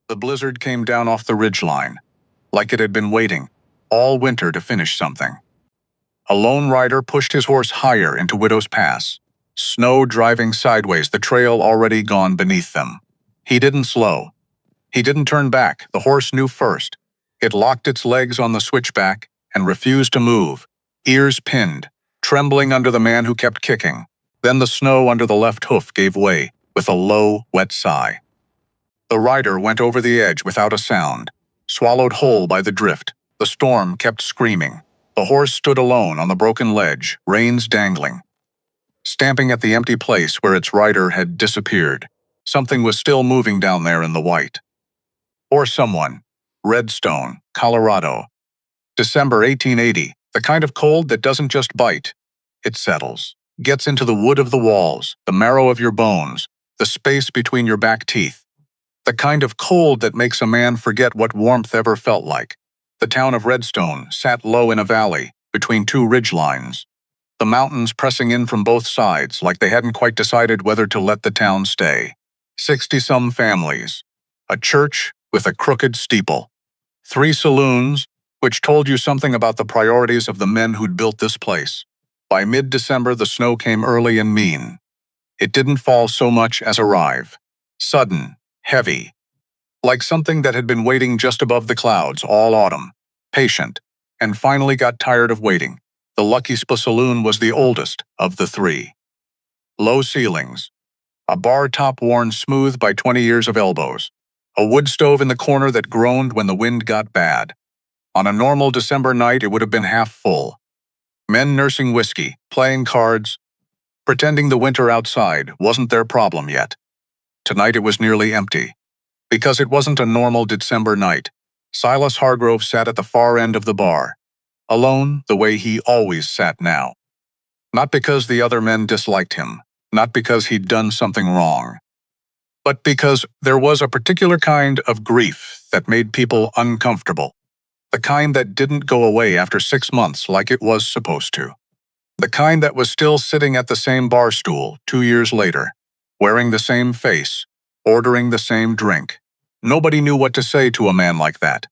The blizzard came down off the ridgeline, like it had been waiting all winter to finish something. A lone rider pushed his horse higher into Widow's Pass, snow driving sideways, the trail already gone beneath them. He didn't slow. He didn't turn back. The horse knew first. It locked its legs on the switchback and refused to move, ears pinned, trembling under the man who kept kicking. Then the snow under the left hoof gave way with a low, wet sigh. The rider went over the edge without a sound, swallowed whole by the drift. The storm kept screaming. The horse stood alone on the broken ledge, reins dangling. Stamping at the empty place where its rider had disappeared, something was still moving down there in the white. Or someone. Redstone, Colorado. December 1880, the kind of cold that doesn't just bite. It settles, gets into the wood of the walls, the marrow of your bones, the space between your back teeth. The kind of cold that makes a man forget what warmth ever felt like. The town of Redstone sat low in a valley, between two ridgelines. The mountains pressing in from both sides like they hadn't quite decided whether to let the town stay. 60-some families. A church with a crooked steeple. 3 saloons, which told you something about the priorities of the men who'd built this place. By mid-December, the snow came early and mean. It didn't fall so much as arrive. Sudden, heavy. Like something that had been waiting just above the clouds all autumn. Patient, and finally got tired of waiting. The Lucky Saloon was the oldest of the 3. Low ceilings. A bar top worn smooth by 20 years of elbows. A wood stove in the corner that groaned when the wind got bad. On a normal December night, it would have been half full. Men nursing whiskey, playing cards, pretending the winter outside wasn't their problem yet. Tonight it was nearly empty. Because it wasn't a normal December night, Silas Hargrove sat at the far end of the bar, alone the way he always sat now. Not because the other men disliked him, not because he'd done something wrong, but because there was a particular kind of grief that made people uncomfortable. The kind that didn't go away after 6 months like it was supposed to. The kind that was still sitting at the same bar stool 2 years later, wearing the same face, ordering the same drink. Nobody knew what to say to a man like that.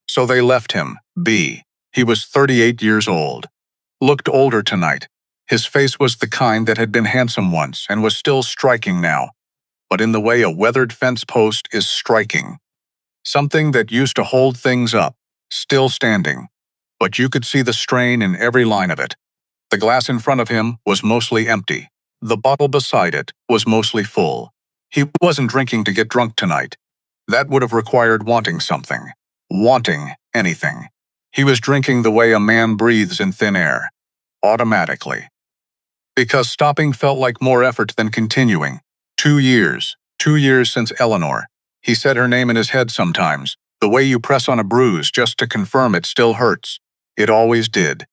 So they left him be. He was 38 years old. Looked older tonight. His face was the kind that had been handsome once and was still striking now, but in the way a weathered fence post is striking. Something that used to hold things up, still standing, but you could see the strain in every line of it. The glass in front of him was mostly empty. The bottle beside it was mostly full. He wasn't drinking to get drunk tonight. That would have required wanting something. Wanting anything. He was drinking the way a man breathes in thin air. Automatically. Because stopping felt like more effort than continuing. 2 years. 2 years since Eleanor. He said her name in his head sometimes, the way you press on a bruise just to confirm it still hurts. It always did.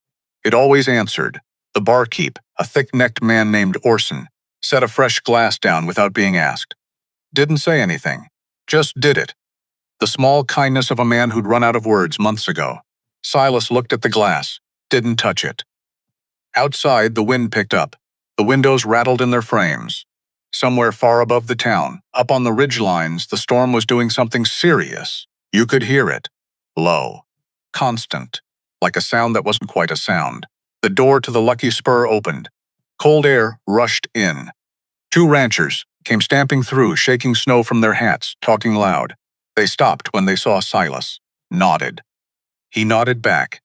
It always answered. The barkeep, a thick-necked man named Orson, set a fresh glass down without being asked. Didn't say anything. Just did it. The small kindness of a man who'd run out of words months ago. Silas looked at the glass, didn't touch it. Outside, the wind picked up. The windows rattled in their frames. Somewhere far above the town, up on the ridgelines, the storm was doing something serious. You could hear it. Low. Constant. Like a sound that wasn't quite a sound. The door to the Lucky Spur opened. Cold air rushed in. 2 ranchers came stamping through, shaking snow from their hats, talking loud. They stopped when they saw Silas. Nodded. He nodded back.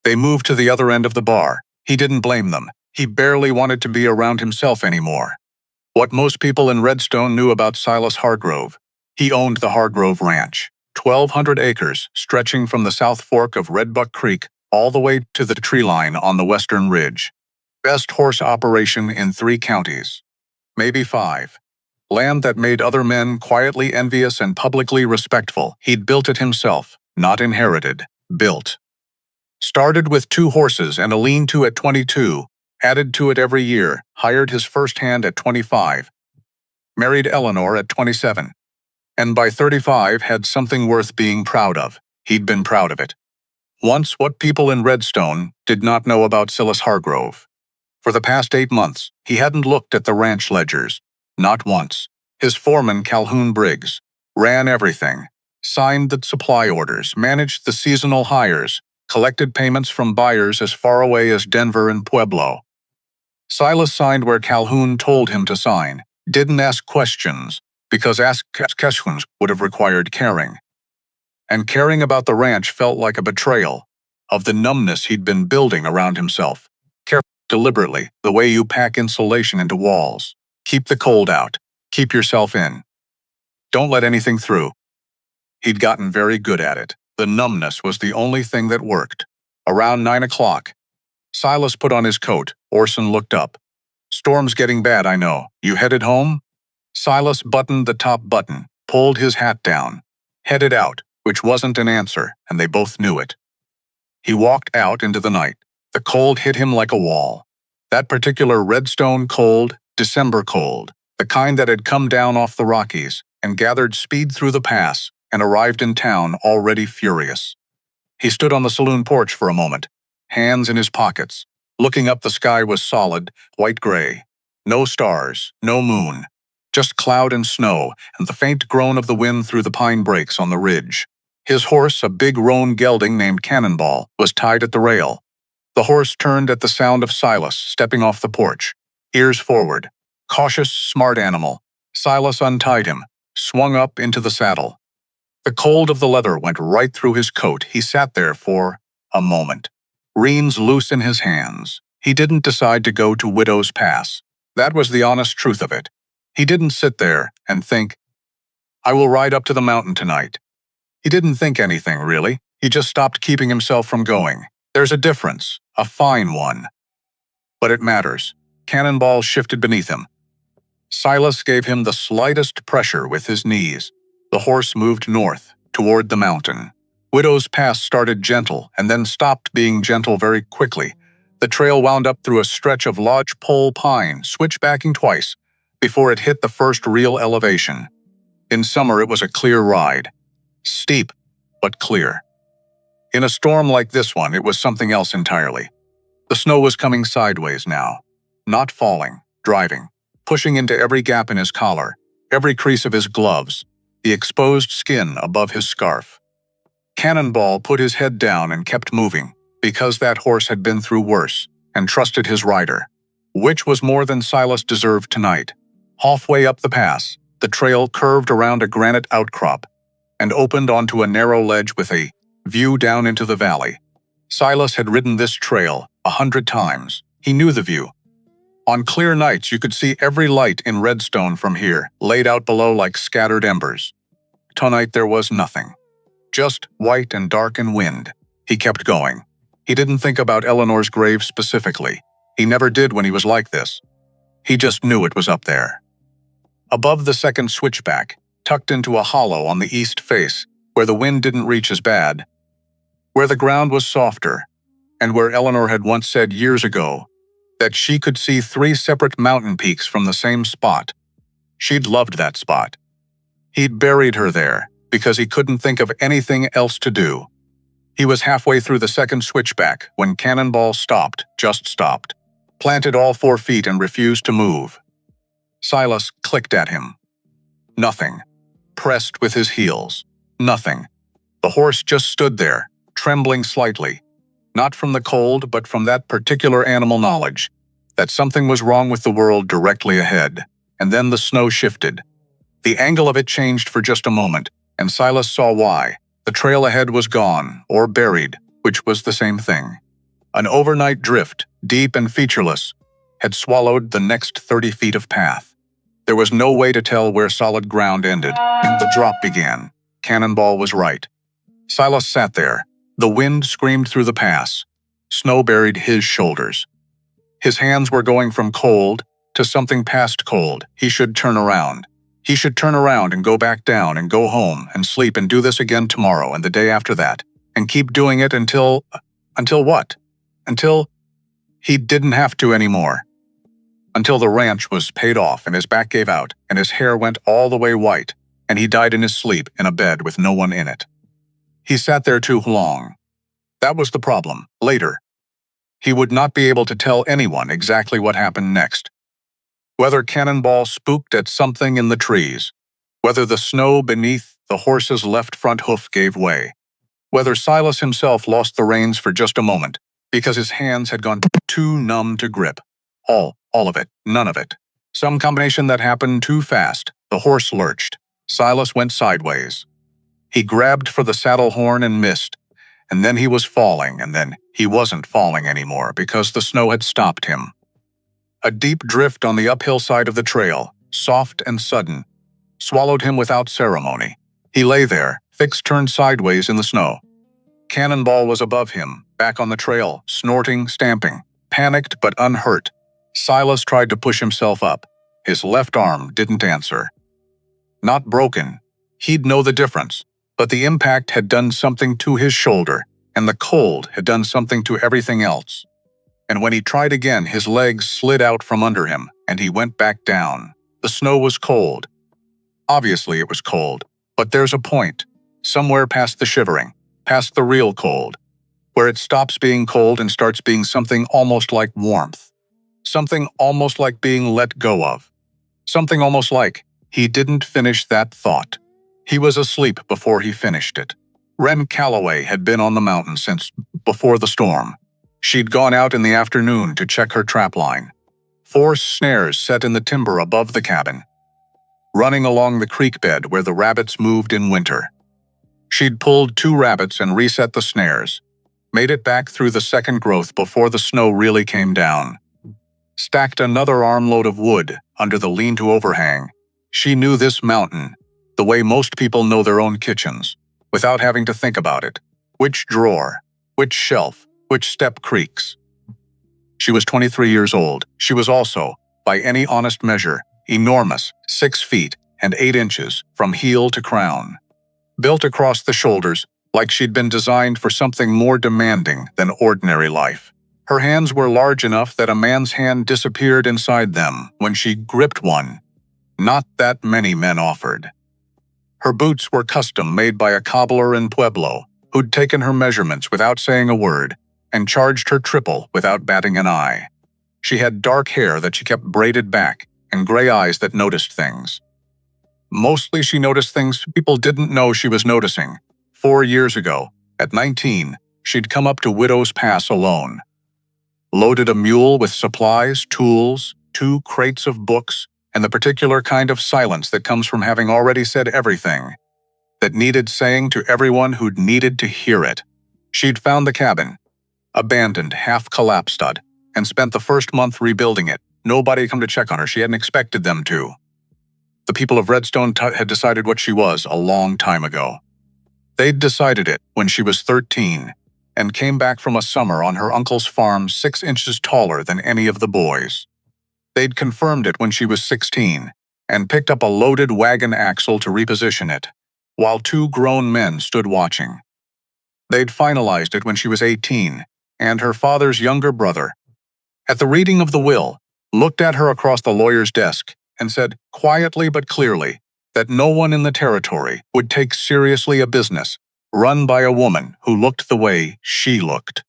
They moved to the other end of the bar. He didn't blame them. He barely wanted to be around himself anymore. What most people in Redstone knew about Silas Hargrove. He owned the Hargrove Ranch, 1,200 acres stretching from the South Fork of Redbuck Creek all the way to the tree line on the western ridge. Best horse operation in 3 counties. Maybe 5. Land that made other men quietly envious and publicly respectful. He'd built it himself, not inherited. Built. Started with 2 horses and a lean-to at 22, added to it every year, hired his first hand at 25, married Eleanor at 27, and by 35 had something worth being proud of. He'd been proud of it. Once what people in Redstone did not know about Silas Hargrove. For the past 8 months, he hadn't looked at the ranch ledgers. Not once. His foreman, Calhoun Briggs, ran everything, signed the supply orders, managed the seasonal hires, collected payments from buyers as far away as Denver and Pueblo. Silas signed where Calhoun told him to sign, didn't ask questions, because asking questions would have required caring. And caring about the ranch felt like a betrayal of the numbness he'd been building around himself. Care deliberately, the way you pack insulation into walls. Keep the cold out. Keep yourself in. Don't let anything through. He'd gotten very good at it. The numbness was the only thing that worked. Around 9 o'clock, Silas put on his coat. Orson looked up. Storm's getting bad, I know. You headed home? Silas buttoned the top button, pulled his hat down, headed out, which wasn't an answer, and they both knew it. He walked out into the night. The cold hit him like a wall. That particular redstone cold, December cold, the kind that had come down off the Rockies and gathered speed through the pass and arrived in town already furious. He stood on the saloon porch for a moment, hands in his pockets. Looking up, the sky was solid, white-gray. No stars, no moon, just cloud and snow and the faint groan of the wind through the pine brakes on the ridge. His horse, a big roan gelding named Cannonball, was tied at the rail. The horse turned at the sound of Silas stepping off the porch, ears forward. Cautious, smart animal. Silas untied him, swung up into the saddle. The cold of the leather went right through his coat. He sat there for a moment, reins loose in his hands. He didn't decide to go to Widow's Pass. That was the honest truth of it. He didn't sit there and think, I will ride up to the mountain tonight. He didn't think anything, really. He just stopped keeping himself from going. There's a difference, a fine one. But it matters. Cannonball shifted beneath him. Silas gave him the slightest pressure with his knees. The horse moved north, toward the mountain. Widow's Pass started gentle and then stopped being gentle very quickly. The trail wound up through a stretch of lodgepole pine, switchbacking twice, before it hit the first real elevation. In summer, it was a clear ride. Steep, but clear. In a storm like this one, it was something else entirely. The snow was coming sideways now, not falling, driving, pushing into every gap in his collar, every crease of his gloves, the exposed skin above his scarf. Cannonball put his head down and kept moving, because that horse had been through worse, and trusted his rider, which was more than Silas deserved tonight. Halfway up the pass, the trail curved around a granite outcrop and opened onto a narrow ledge with a view down into the valley. Silas had ridden this trail 100 times. He knew the view. On clear nights, you could see every light in Redstone from here, laid out below like scattered embers. Tonight there was nothing. Just white and dark and wind. He kept going. He didn't think about Eleanor's grave specifically. He never did when he was like this. He just knew it was up there. Above the second switchback, tucked into a hollow on the east face, where the wind didn't reach as bad, where the ground was softer, and where Eleanor had once said years ago that she could see 3 separate mountain peaks from the same spot. She'd loved that spot. He'd buried her there because he couldn't think of anything else to do. He was halfway through the second switchback when Cannonball stopped, just stopped, planted all 4 feet and refused to move. Silas clicked at him. Nothing. Pressed with his heels. Nothing. The horse just stood there, trembling slightly. Not from the cold, but from that particular animal knowledge, that something was wrong with the world directly ahead. And then the snow shifted. The angle of it changed for just a moment, and Silas saw why. The trail ahead was gone, or buried, which was the same thing. An overnight drift, deep and featureless, had swallowed the next 30 feet of path. There was no way to tell where solid ground ended. The drop began. Cannonball was right. Silas sat there. The wind screamed through the pass. Snow buried his shoulders. His hands were going from cold to something past cold. He should turn around. He should turn around and go back down and go home and sleep and do this again tomorrow and the day after that, and keep doing it until what? Until he didn't have to anymore. Until the ranch was paid off and his back gave out and his hair went all the way white and he died in his sleep in a bed with no one in it. He sat there too long. That was the problem. Later, he would not be able to tell anyone exactly what happened next. Whether Cannonball spooked at something in the trees, Whether the snow beneath the horse's left front hoof gave way. Whether Silas himself lost the reins for just a moment, because his hands had gone too numb to grip. All of it, none of it. Some combination that happened too fast. The horse lurched. Silas went sideways. He grabbed for the saddle horn and missed, and then he was falling, and then he wasn't falling anymore because the snow had stopped him. A deep drift on the uphill side of the trail, soft and sudden, swallowed him without ceremony. He lay there, fixed turned sideways in the snow. Cannonball was above him, back on the trail, snorting, stamping, panicked but unhurt. Silas tried to push himself up. His left arm didn't answer. Not broken. He'd know the difference. But the impact had done something to his shoulder, and the cold had done something to everything else. And when he tried again, his legs slid out from under him, and he went back down. The snow was cold. Obviously it was cold, but there's a point, somewhere past the shivering, past the real cold, where it stops being cold and starts being something almost like warmth. Something almost like being let go of. Something almost like he didn't finish that thought. He was asleep before he finished it. Wren Calloway had been on the mountain since before the storm. She'd gone out in the afternoon to check her trap line. 4 snares set in the timber above the cabin, running along the creek bed where the rabbits moved in winter. She'd pulled 2 rabbits and reset the snares, made it back through the second growth before the snow really came down. Stacked another armload of wood under the lean-to overhang. She knew this mountain the way most people know their own kitchens, without having to think about it. Which drawer, which shelf, which step creaks. She was 23 years old. She was also, by any honest measure, enormous, 6 feet and 8 inches from heel to crown. Built across the shoulders like she'd been designed for something more demanding than ordinary life. Her hands were large enough that a man's hand disappeared inside them when she gripped one. Not that many men offered. Her boots were custom made by a cobbler in Pueblo who'd taken her measurements without saying a word and charged her triple without batting an eye. She had dark hair that she kept braided back and gray eyes that noticed things. Mostly she noticed things people didn't know she was noticing. 4 years ago, at 19, she'd come up to Widow's Pass alone. Loaded a mule with supplies, tools, 2 crates of books, and the particular kind of silence that comes from having already said everything that needed saying to everyone who'd needed to hear it. She'd found the cabin, abandoned, half-collapsed, and spent the first month rebuilding it. Nobody had come to check on her. She hadn't expected them to. The people of Redstone had decided what she was a long time ago. They'd decided it when she was 13 and came back from a summer on her uncle's farm 6 inches taller than any of the boys. They'd confirmed it when she was 16 and picked up a loaded wagon axle to reposition it, while 2 grown men stood watching. They'd finalized it when she was 18, and her father's younger brother, at the reading of the will, looked at her across the lawyer's desk and said quietly but clearly that no one in the territory would take seriously a business run by a woman who looked the way she looked.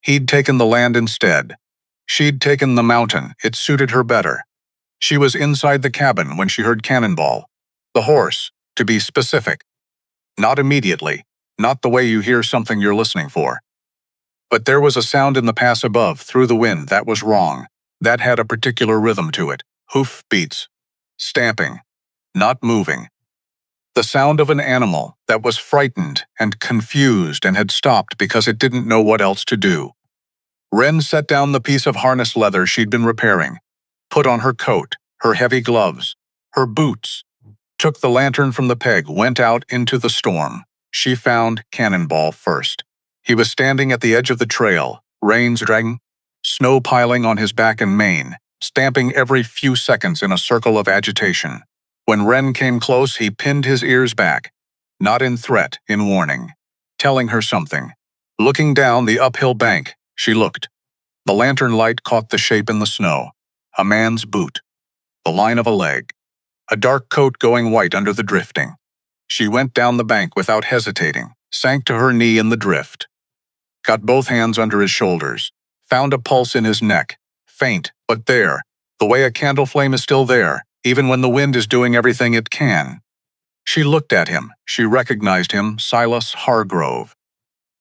He'd taken the land instead. She'd taken the mountain. It suited her better. She was inside the cabin when she heard Cannonball. The horse, to be specific. Not immediately, not the way you hear something you're listening for. But there was a sound in the pass above, through the wind, that was wrong. That had a particular rhythm to it. Hoof beats. Stamping. Not moving. The sound of an animal that was frightened and confused and had stopped because it didn't know what else to do. Wren set down the piece of harness leather she'd been repairing, put on her coat, her heavy gloves, her boots, took the lantern from the peg, went out into the storm. She found Cannonball first. He was standing at the edge of the trail, reins dragging, snow piling on his back and mane, stamping every few seconds in a circle of agitation. When Wren came close, he pinned his ears back, not in threat, in warning, telling her something. Looking down the uphill bank, she looked. The lantern light caught the shape in the snow. A man's boot. The line of a leg. A dark coat going white under the drifting. She went down the bank without hesitating, sank to her knee in the drift. Got both hands under his shoulders. Found a pulse in his neck. Faint, but there. The way a candle flame is still there, even when the wind is doing everything it can. She looked at him. She recognized him, Silas Hargrove,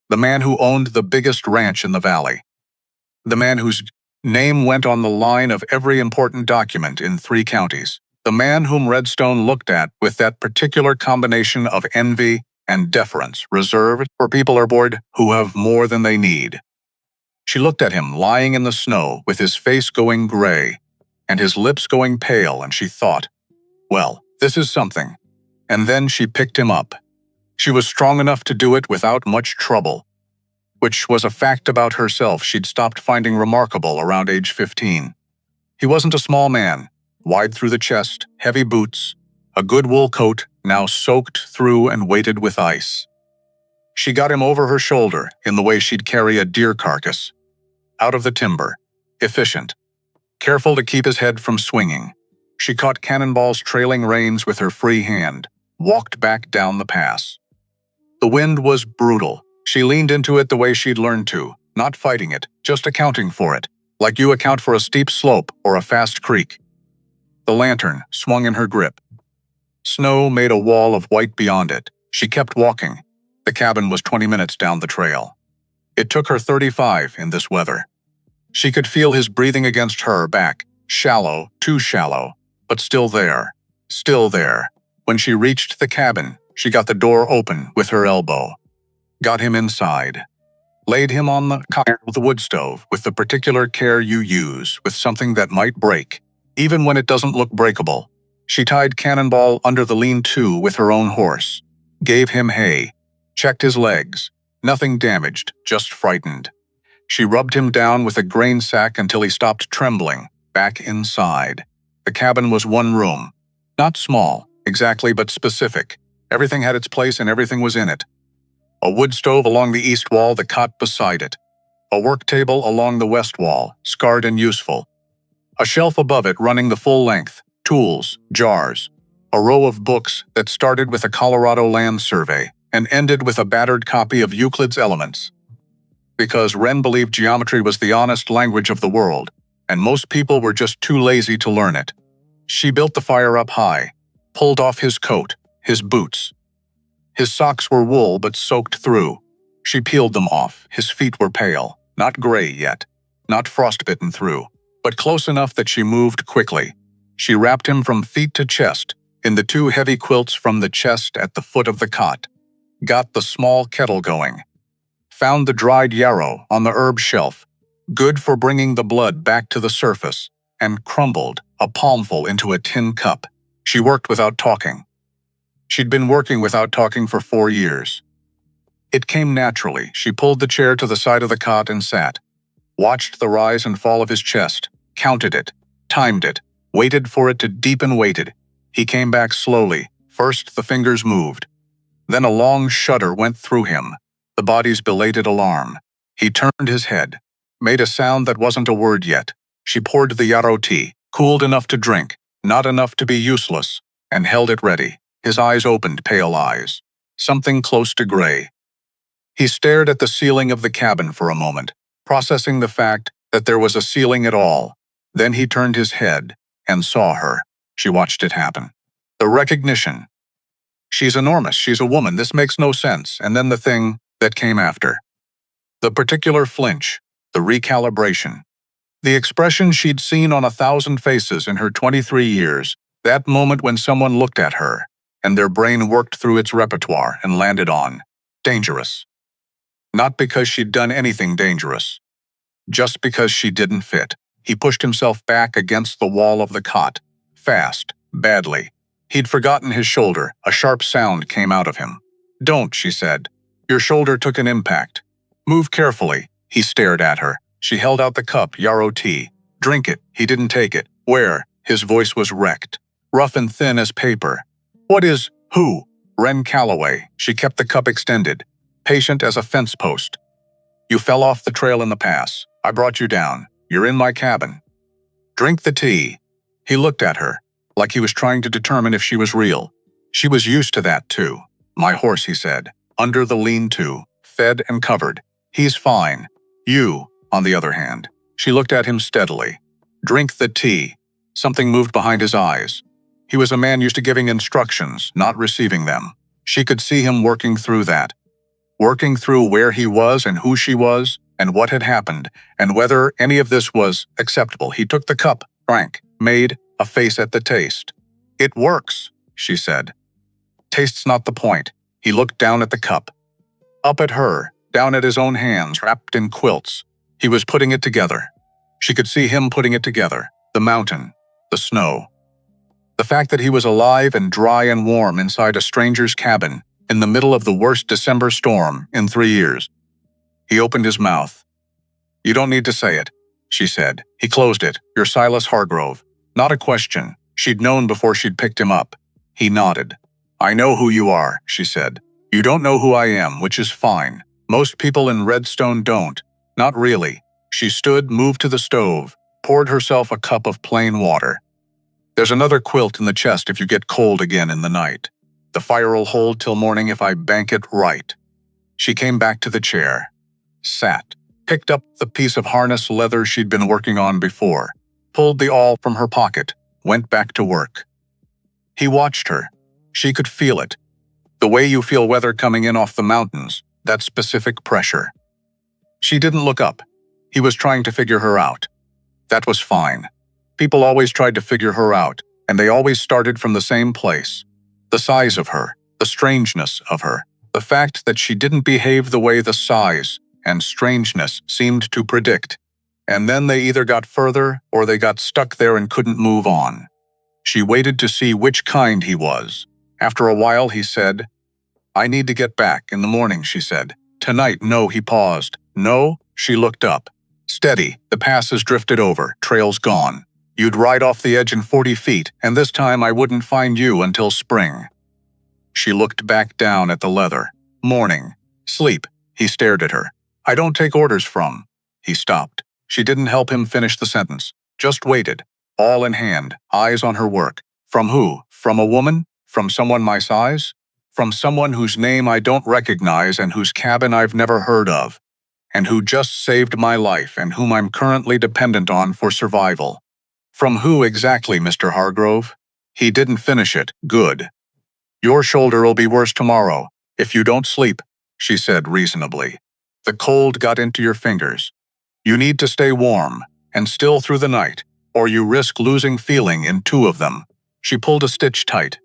the man who owned the biggest ranch in the valley, the man whose name went on the line of every important document in 3 counties, the man whom Redstone looked at with that particular combination of envy and deference reserved for people aboard who have more than they need. She looked at him lying in the snow with his face going gray and his lips going pale, and she thought, well, this is something. And then she picked him up. She was strong enough to do it without much trouble, which was a fact about herself she'd stopped finding remarkable around age 15. He wasn't a small man, wide through the chest, heavy boots, a good wool coat now soaked through and weighted with ice. She got him over her shoulder in the way she'd carry a deer carcass, out of the timber, efficient, careful to keep his head from swinging. She caught Cannonball's trailing reins with her free hand, walked back down the pass. The wind was brutal. She leaned into it the way she'd learned to, not fighting it, just accounting for it, like you account for a steep slope or a fast creek. The lantern swung in her grip. Snow made a wall of white beyond it. She kept walking. The cabin was 20 minutes down the trail. It took her 35 in this weather. She could feel his breathing against her back, shallow, too shallow, but still there, still there. When she reached the cabin, she got the door open with her elbow, got him inside, laid him on the cot of the wood stove with the particular care you use with something that might break, even when it doesn't look breakable. She tied Cannonball under the lean-to with her own horse, gave him hay, checked his legs, nothing damaged, just frightened. She rubbed him down with a grain sack until he stopped trembling, back inside. The cabin was 1 room, not small, exactly, but specific. Everything had its place and everything was in it. A wood stove along the east wall, the cot beside it. A work table along the west wall, scarred and useful. A shelf above it running the full length, tools, jars. A row of books that started with a Colorado land survey and ended with a battered copy of Euclid's Elements. Because Wren believed geometry was the honest language of the world, and most people were just too lazy to learn it. She built the fire up high, pulled off his coat, his boots. His socks were wool but soaked through. She peeled them off. His feet were pale, not gray yet, not frostbitten through, but close enough that she moved quickly. She wrapped him from feet to chest, in the 2 heavy quilts from the chest at the foot of the cot. Got the small kettle going. Found the dried yarrow on the herb shelf, good for bringing the blood back to the surface, and crumbled a palmful into a tin cup. She worked without talking. She'd been working without talking for 4 years. It came naturally. She pulled the chair to the side of the cot and sat, watched the rise and fall of his chest, counted it, timed it, waited for it to deepen, waited. He came back slowly. First the fingers moved. Then a long shudder went through him, the body's belated alarm. He turned his head, made a sound that wasn't a word yet. She poured the yarrow tea, cooled enough to drink, not enough to be useless, and held it ready. His eyes opened, pale eyes, something close to gray. He stared at the ceiling of the cabin for a moment, processing the fact that there was a ceiling at all. Then he turned his head and saw her. She watched it happen. The recognition. She's enormous, she's a woman, this makes no sense. And then the thing that came after. The particular flinch, the recalibration. The expression she'd seen on 1,000 faces in her 23 years, that moment when someone looked at her, and their brain worked through its repertoire and landed on dangerous. Not because she'd done anything dangerous, just because she didn't fit. He pushed himself back against the wall of the cot, fast, badly. He'd forgotten his shoulder. A sharp sound came out of him. "Don't," she said. "Your shoulder took an impact. Move carefully." He stared at her. She held out the cup, yarrow tea. "Drink it." He didn't take it. "Where?" His voice was wrecked, rough and thin as paper. "What is, who?" "Wren Calloway." She kept the cup extended, patient as a fence post. "You fell off the trail in the pass. I brought you down. You're in my cabin. Drink the tea." He looked at her, like he was trying to determine if she was real. She was used to that too. "My horse," he said, "under the lean-to, fed and covered. He's fine. You, on the other hand." She looked at him steadily. "Drink the tea." Something moved behind his eyes. He was a man used to giving instructions, not receiving them. She could see him working through that. Working through where he was and who she was, and what had happened, and whether any of this was acceptable. He took the cup, drank, made a face at the taste. "It works," she said. "Taste's not the point." He looked down at the cup. Up at her, down at his own hands wrapped in quilts. He was putting it together. She could see him putting it together. The mountain, the snow. The fact that he was alive and dry and warm inside a stranger's cabin in the middle of the worst December storm in 3 years. He opened his mouth. "You don't need to say it," she said. He closed it. "You're Silas Hargrove." Not a question. She'd known before she'd picked him up. He nodded. "I know who you are," she said. "You don't know who I am, which is fine. Most people in Redstone don't. Not really." She stood, moved to the stove, poured herself a cup of plain water. "There's another quilt in the chest if you get cold again in the night. The fire'll hold till morning if I bank it right." She came back to the chair, sat, picked up the piece of harness leather she'd been working on before, pulled the awl from her pocket, went back to work. He watched her. She could feel it. The way you feel weather coming in off the mountains, that specific pressure. She didn't look up. He was trying to figure her out. That was fine. People always tried to figure her out, and they always started from the same place. The size of her, the strangeness of her, the fact that she didn't behave the way the size and strangeness seemed to predict. And then they either got further or they got stuck there and couldn't move on. She waited to see which kind he was. After a while he said, "I need to get back in the morning," she said. "Tonight, no," he paused. "No?" She looked up. "Steady, the pass has drifted over, trail's gone. You'd ride off the edge in 40 feet, and this time I wouldn't find you until spring." She looked back down at the leather. "Morning. Sleep." He stared at her. "I don't take orders from." He stopped. She didn't help him finish the sentence. Just waited, all in hand, eyes on her work. From who? From a woman? From someone my size? From someone whose name I don't recognize and whose cabin I've never heard of, and who just saved my life and whom I'm currently dependent on for survival. From who exactly, Mr. Hargrove? He didn't finish it. Good. "Your shoulder'll be worse tomorrow, if you don't sleep," she said reasonably. "The cold got into your fingers. You need to stay warm, and still through the night, or you risk losing feeling in 2 of them." She pulled a stitch tight.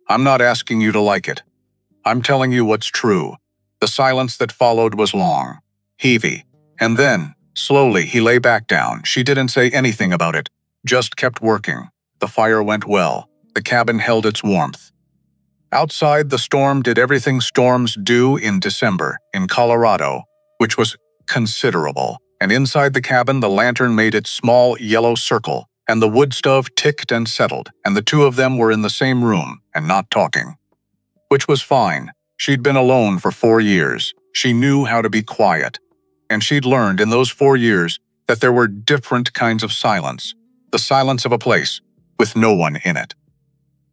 "I'm not asking you to like it. I'm telling you what's true." The silence that followed was long, heavy, and then, slowly, he lay back down. She didn't say anything about it, just kept working. The fire went well. The cabin held its warmth. Outside, the storm did everything storms do in December, in Colorado, which was considerable. And inside the cabin, the lantern made its small yellow circle, and the wood stove ticked and settled, and the 2 of them were in the same room and not talking. Which was fine. She'd been alone for 4 years. She knew how to be quiet. And she'd learned in those 4 years that there were different kinds of silence. The silence of a place, with no one in it.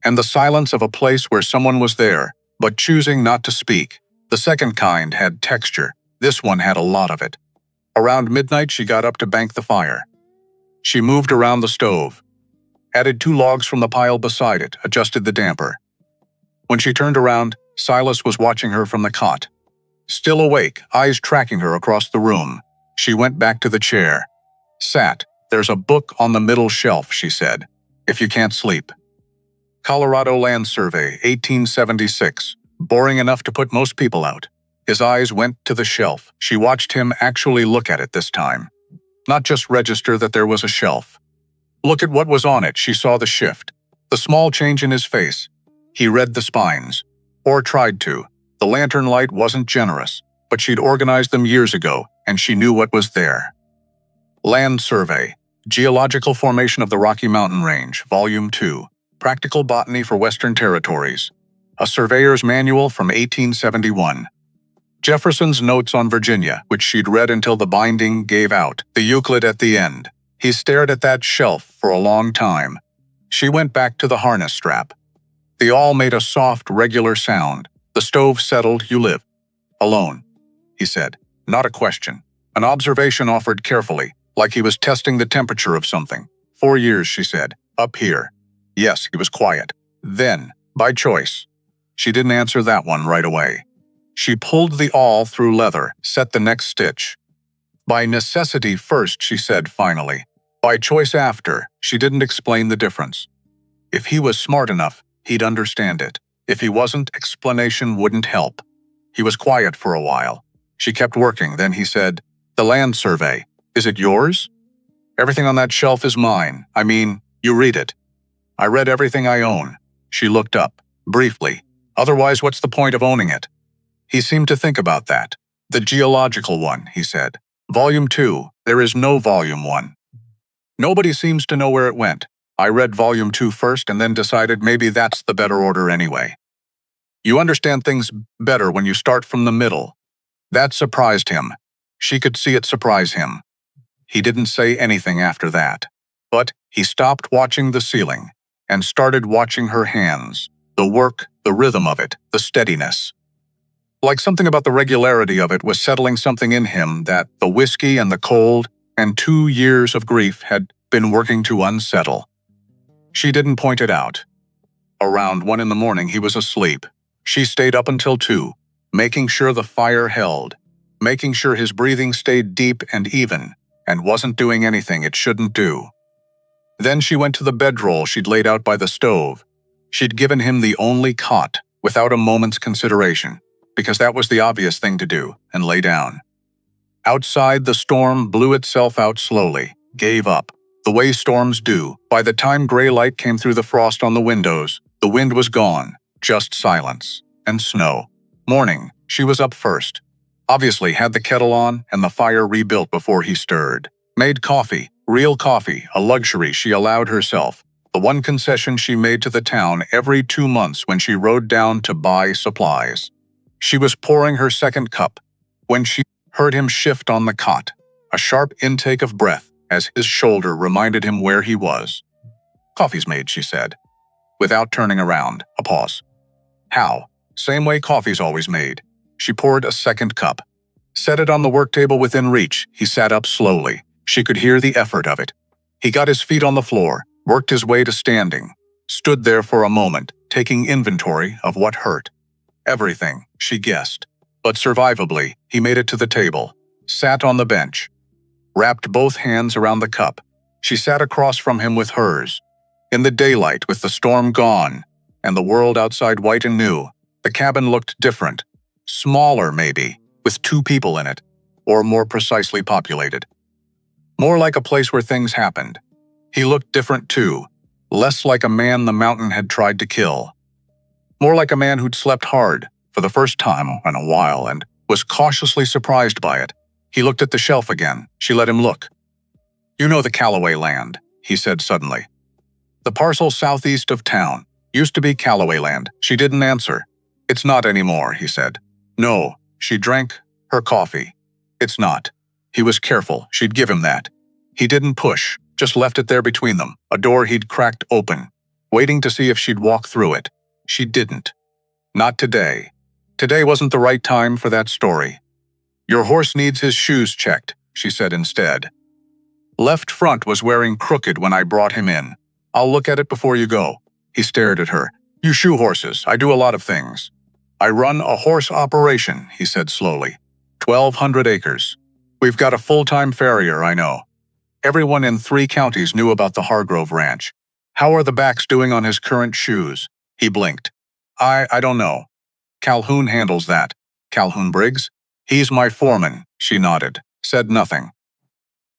And the silence of a place where someone was there, but choosing not to speak. The second kind had texture. This one had a lot of it. Around midnight, she got up to bank the fire. She moved around the stove, added 2 logs from the pile beside it, adjusted the damper. When she turned around, Silas was watching her from the cot. Still awake, eyes tracking her across the room. She went back to the chair. Sat. "There's a book on the middle shelf," she said, "if you can't sleep. Colorado Land Survey, 1876. Boring enough to put most people out." His eyes went to the shelf. She watched him actually look at it this time. Not just register that there was a shelf. Look at what was on it. She saw the shift. The small change in his face. He read the spines. Or tried to. The lantern light wasn't generous, but she'd organized them years ago, and she knew what was there. Land Survey. Geological Formation of the Rocky Mountain Range, Volume 2. Practical Botany for Western Territories. A Surveyor's Manual from 1871. Jefferson's Notes on Virginia, which she'd read until the binding gave out, the Euclid at the end. He stared at that shelf for a long time. She went back to the harness strap. The awl made a soft, regular sound. The stove settled. "You live alone," he said. Not a question. An observation offered carefully, like he was testing the temperature of something. 4 years, she said. "Up here." Yes, he was quiet. Then, by choice. She didn't answer that one right away. She pulled the awl through leather, set the next stitch. By necessity first, she said finally. By choice after, she didn't explain the difference. If he was smart enough, he'd understand it. If he wasn't, explanation wouldn't help. He was quiet for a while. She kept working, then he said, "The land survey. Is it yours?" "Everything on that shelf is mine. I mean, you read it." "I read everything I own." She looked up, briefly. "Otherwise, what's the point of owning it?" He seemed to think about that. "The geological one," he said. "Volume 2. There is no Volume 1. Nobody seems to know where it went. I read Volume 2 first and then decided maybe that's the better order anyway. You understand things better when you start from the middle." That surprised him. She could see it surprise him. He didn't say anything after that. But he stopped watching the ceiling and started watching her hands, the work, the rhythm of it, the steadiness. Like something about the regularity of it was settling something in him that the whiskey and the cold and 2 years of grief had been working to unsettle. She didn't point it out. Around 1 in the morning he was asleep. She stayed up until 2, making sure the fire held, making sure his breathing stayed deep and even, and wasn't doing anything it shouldn't do. Then she went to the bedroll she'd laid out by the stove. She'd given him the only cot, without a moment's consideration, because that was the obvious thing to do, and lay down. Outside, the storm blew itself out slowly, gave up, the way storms do. By the time gray light came through the frost on the windows, the wind was gone, just silence, and snow. Morning, she was up first. Obviously had the kettle on and the fire rebuilt before he stirred. Made coffee, real coffee, a luxury she allowed herself, the one concession she made to the town every 2 months when she rode down to buy supplies. She was pouring her second cup when she heard him shift on the cot, a sharp intake of breath as his shoulder reminded him where he was. "Coffee's made," she said, without turning around. A pause. "How?" "Same way coffee's always made." She poured a second cup. Set it on the work table within reach. He sat up slowly. She could hear the effort of it. He got his feet on the floor, worked his way to standing, stood there for a moment, taking inventory of what hurt. Everything, she guessed. But survivably, he made it to the table, sat on the bench, wrapped both hands around the cup. She sat across from him with hers. In the daylight, with the storm gone, and the world outside white and new, the cabin looked different. Smaller, maybe, with 2 people in it, or more precisely populated. More like a place where things happened. He looked different too, less like a man the mountain had tried to kill. More like a man who'd slept hard, for the first time in a while, and was cautiously surprised by it. He looked at the shelf again. She let him look. "You know the Calloway land," he said suddenly. "The parcel southeast of town. Used to be Calloway land." She didn't answer. "It's not anymore," he said. "No." She drank her coffee. "It's not." He was careful. She'd give him that. He didn't push, just left it there between them, a door he'd cracked open, waiting to see if she'd walk through it. She didn't. Not today. Today wasn't the right time for that story. "Your horse needs his shoes checked," she said instead. "Left front was wearing crooked when I brought him in. I'll look at it before you go." He stared at her. "You shoe horses. I do a lot of things." "I run a horse operation," he said slowly. 1,200 acres. We've got a full-time farrier, I know." Everyone in 3 counties knew about the Hargrove Ranch. "How are the backs doing on his current shoes?" He blinked. I don't know. Calhoun handles that." "Calhoun Briggs?" "He's my foreman," she nodded, said nothing.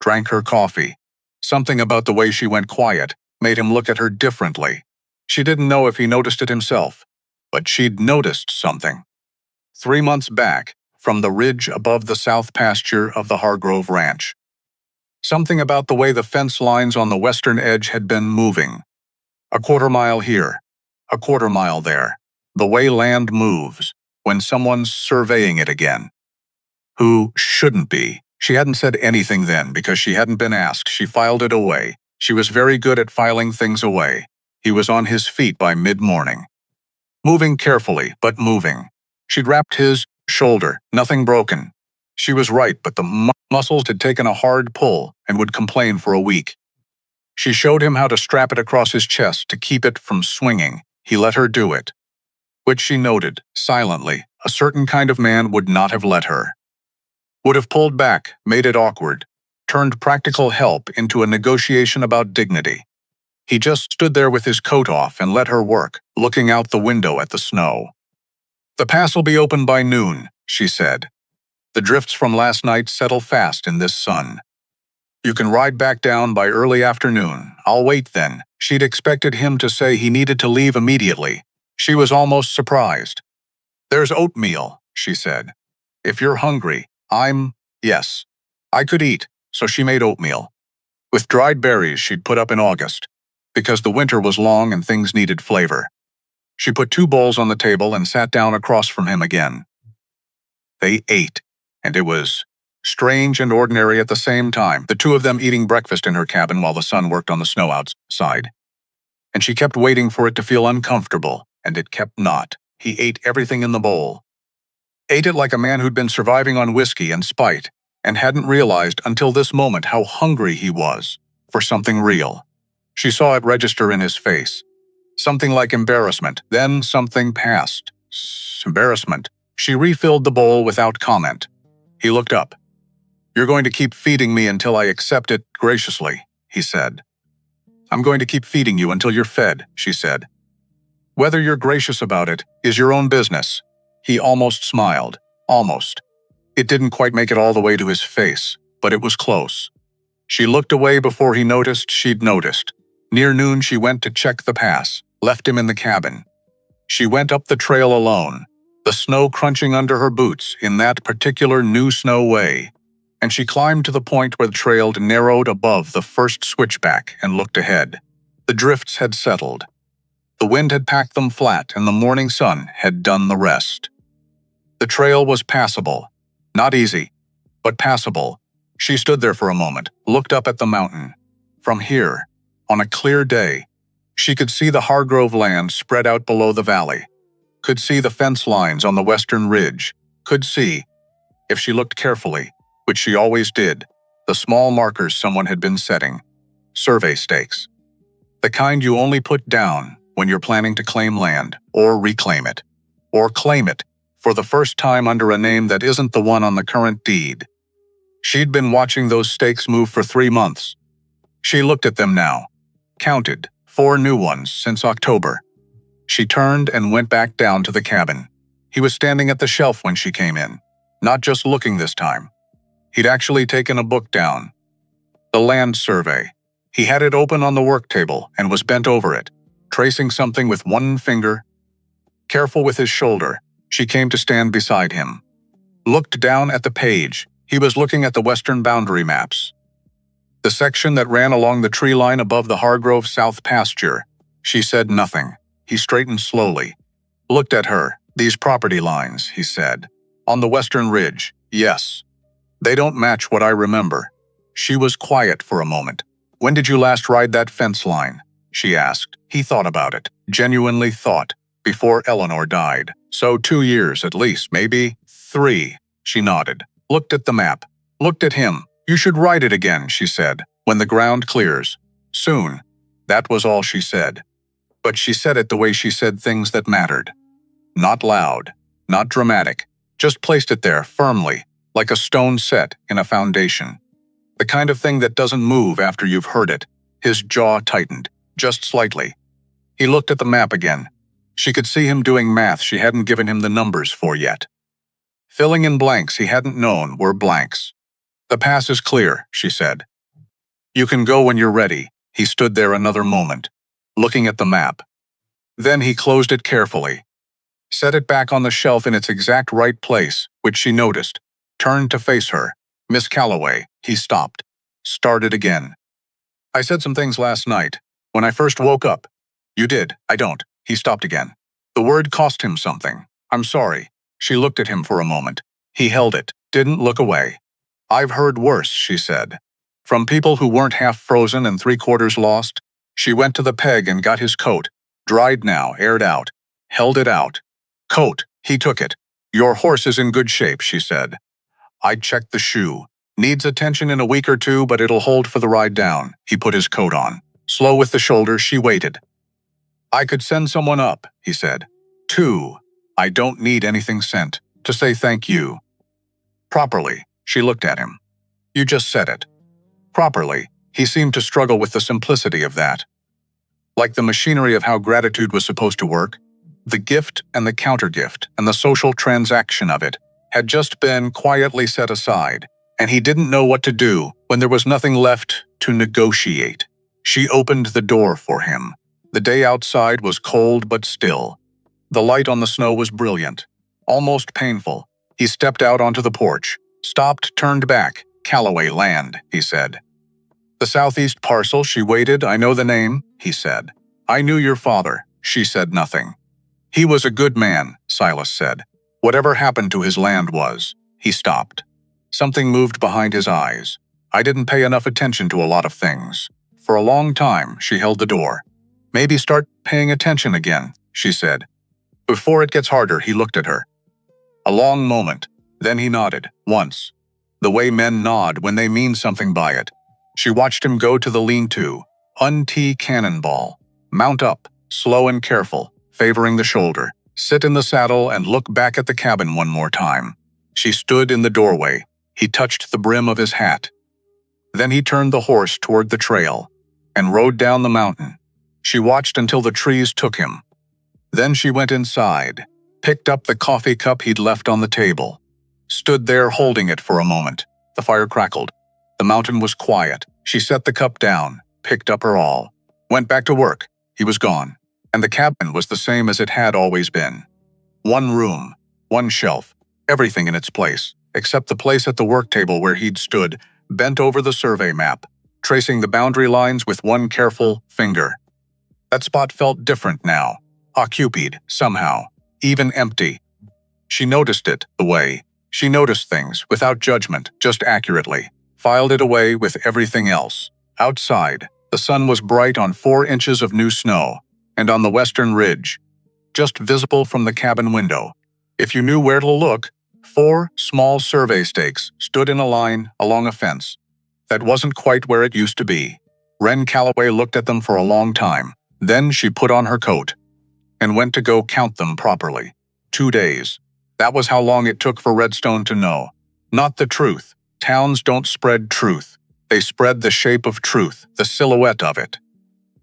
Drank her coffee. Something about the way she went quiet made him look at her differently. She didn't know if he noticed it himself, but she'd noticed something. 3 months back, from the ridge above the south pasture of the Hargrove Ranch. Something about the way the fence lines on the western edge had been moving. A quarter mile here, a quarter mile there. The way land moves when someone's surveying it again. Who shouldn't be. She hadn't said anything then because she hadn't been asked. She filed it away. She was very good at filing things away. He was on his feet by mid-morning. Moving carefully, but moving. She'd wrapped his shoulder, nothing broken. She was right, but the muscles had taken a hard pull and would complain for a week. She showed him how to strap it across his chest to keep it from swinging. He let her do it, which she noted, silently, a certain kind of man would not have let her. Would have pulled back, made it awkward, turned practical help into a negotiation about dignity. He just stood there with his coat off and let her work, looking out the window at the snow. "The pass will be open by noon," she said. "The drifts from last night settle fast in this sun. You can ride back down by early afternoon. I'll wait then." She'd expected him to say he needed to leave immediately. She was almost surprised. "There's oatmeal," she said. "If you're hungry, yes. I could eat," so she made oatmeal. With dried berries she'd put up in August, because the winter was long and things needed flavor. She put 2 bowls on the table and sat down across from him again. They ate, and it was strange and ordinary at the same time, the two of them eating breakfast in her cabin while the sun worked on the snow outside. And she kept waiting for it to feel uncomfortable, and it kept not. He ate everything in the bowl. Ate it like a man who'd been surviving on whiskey and spite, and hadn't realized until this moment how hungry he was for something real. She saw it register in his face. Something like embarrassment, then something past. Embarrassment. She refilled the bowl without comment. He looked up. "You're going to keep feeding me until I accept it graciously," he said. "I'm going to keep feeding you until you're fed," she said. "Whether you're gracious about it is your own business." He almost smiled. Almost. It didn't quite make it all the way to his face, but it was close. She looked away before he noticed she'd noticed. Near noon she went to check the pass, left him in the cabin. She went up the trail alone, the snow crunching under her boots in that particular new snow way, and she climbed to the point where the trail narrowed above the first switchback and looked ahead. The drifts had settled. The wind had packed them flat, and the morning sun had done the rest. The trail was passable. Not easy, but passable. She stood there for a moment, looked up at the mountain. From here, on a clear day, she could see the Hargrove land spread out below the valley, could see the fence lines on the western ridge, could see, if she looked carefully, which she always did, the small markers someone had been setting. Survey stakes. The kind you only put down when you're planning to claim land, or reclaim it, or claim it for the first time under a name that isn't the one on the current deed. She'd been watching those stakes move for 3 months. She looked at them now, counted 4 new ones since October. She turned and went back down to the cabin. He was standing at the shelf when she came in, not just looking this time. He'd actually taken a book down. The land survey. He had it open on the work table and was bent over it, tracing something with one finger. Careful with his shoulder, she came to stand beside him. Looked down at the page. He was looking at the western boundary maps. The section that ran along the tree line above the Hargrove South pasture. She said nothing. He straightened slowly. Looked at her. "These property lines," he said. "On the western ridge, yes. They don't match what I remember." She was quiet for a moment. "When did you last ride that fence line?" she asked. He thought about it, genuinely thought, before Eleanor died. "So 2 years at least, maybe 3. She nodded. Looked at the map. Looked at him. "You should ride it again," she said, "when the ground clears. Soon." That was all she said. But she said it the way she said things that mattered. Not loud, not dramatic, just placed it there firmly, like a stone set in a foundation. The kind of thing that doesn't move after you've heard it. His jaw tightened, just slightly. He looked at the map again. She could see him doing math she hadn't given him the numbers for yet. Filling in blanks he hadn't known were blanks. "The pass is clear," she said. "You can go when you're ready." He stood there another moment, looking at the map. Then he closed it carefully, set it back on the shelf in its exact right place, which she noticed, turned to face her. "Miss Calloway," he stopped. Started again. "I said some things last night, when I first woke up." "You did, I don't." He stopped again. The word cost him something. "I'm sorry." She looked at him for a moment. He held it, didn't look away. "I've heard worse," she said. "From people who weren't half frozen and 3/4 lost." She went to the peg and got his coat, dried now, aired out, held it out. "Coat," he took it. "Your horse is in good shape," she said. "I checked the shoe. Needs attention in a week or 2, but it'll hold for the ride down." He put his coat on. Slow with the shoulders, she waited. I could send someone up, he said. 2. I don't need anything sent to say thank you. Properly, she looked at him. You just said it. Properly, he seemed to struggle with the simplicity of that. Like the machinery of how gratitude was supposed to work, the gift and the countergift and the social transaction of it had just been quietly set aside, and he didn't know what to do when there was nothing left to negotiate. She opened the door for him. The day outside was cold but still. The light on the snow was brilliant, almost painful. He stepped out onto the porch, stopped, turned back. Calloway Land, he said. The southeast parcel, she waited. I know the name, he said. I knew your father. She said nothing. He was a good man, Silas said. Whatever happened to his land was. He stopped. Something moved behind his eyes. I didn't pay enough attention to a lot of things. For a long time, she held the door. Maybe start paying attention again, she said. Before it gets harder, he looked at her. A long moment. Then he nodded, once. The way men nod when they mean something by it. She watched him go to the lean-to, untee Cannonball, mount up, slow and careful, favoring the shoulder, sit in the saddle and look back at the cabin one more time. She stood in the doorway. He touched the brim of his hat. Then he turned the horse toward the trail and rode down the mountain. She watched until the trees took him. Then she went inside, picked up the coffee cup he'd left on the table, stood there holding it for a moment. The fire crackled. The mountain was quiet. She set the cup down, picked up her awl, went back to work. He was gone, and the cabin was the same as it had always been. One room, one shelf, everything in its place, except the place at the work table where he'd stood, bent over the survey map, tracing the boundary lines with one careful finger. That spot felt different now, occupied, somehow, even empty. She noticed it, the way. She noticed things, without judgment, just accurately, filed it away with everything else. Outside, the sun was bright on 4 inches of new snow, and on the western ridge, just visible from the cabin window. If you knew where to look, 4 small survey stakes stood in a line along a fence. That wasn't quite where it used to be. Wren Calloway looked at them for a long time. Then she put on her coat and went to go count them properly. 2 days. That was how long it took for Redstone to know. Not the truth. Towns don't spread truth. They spread the shape of truth, the silhouette of it.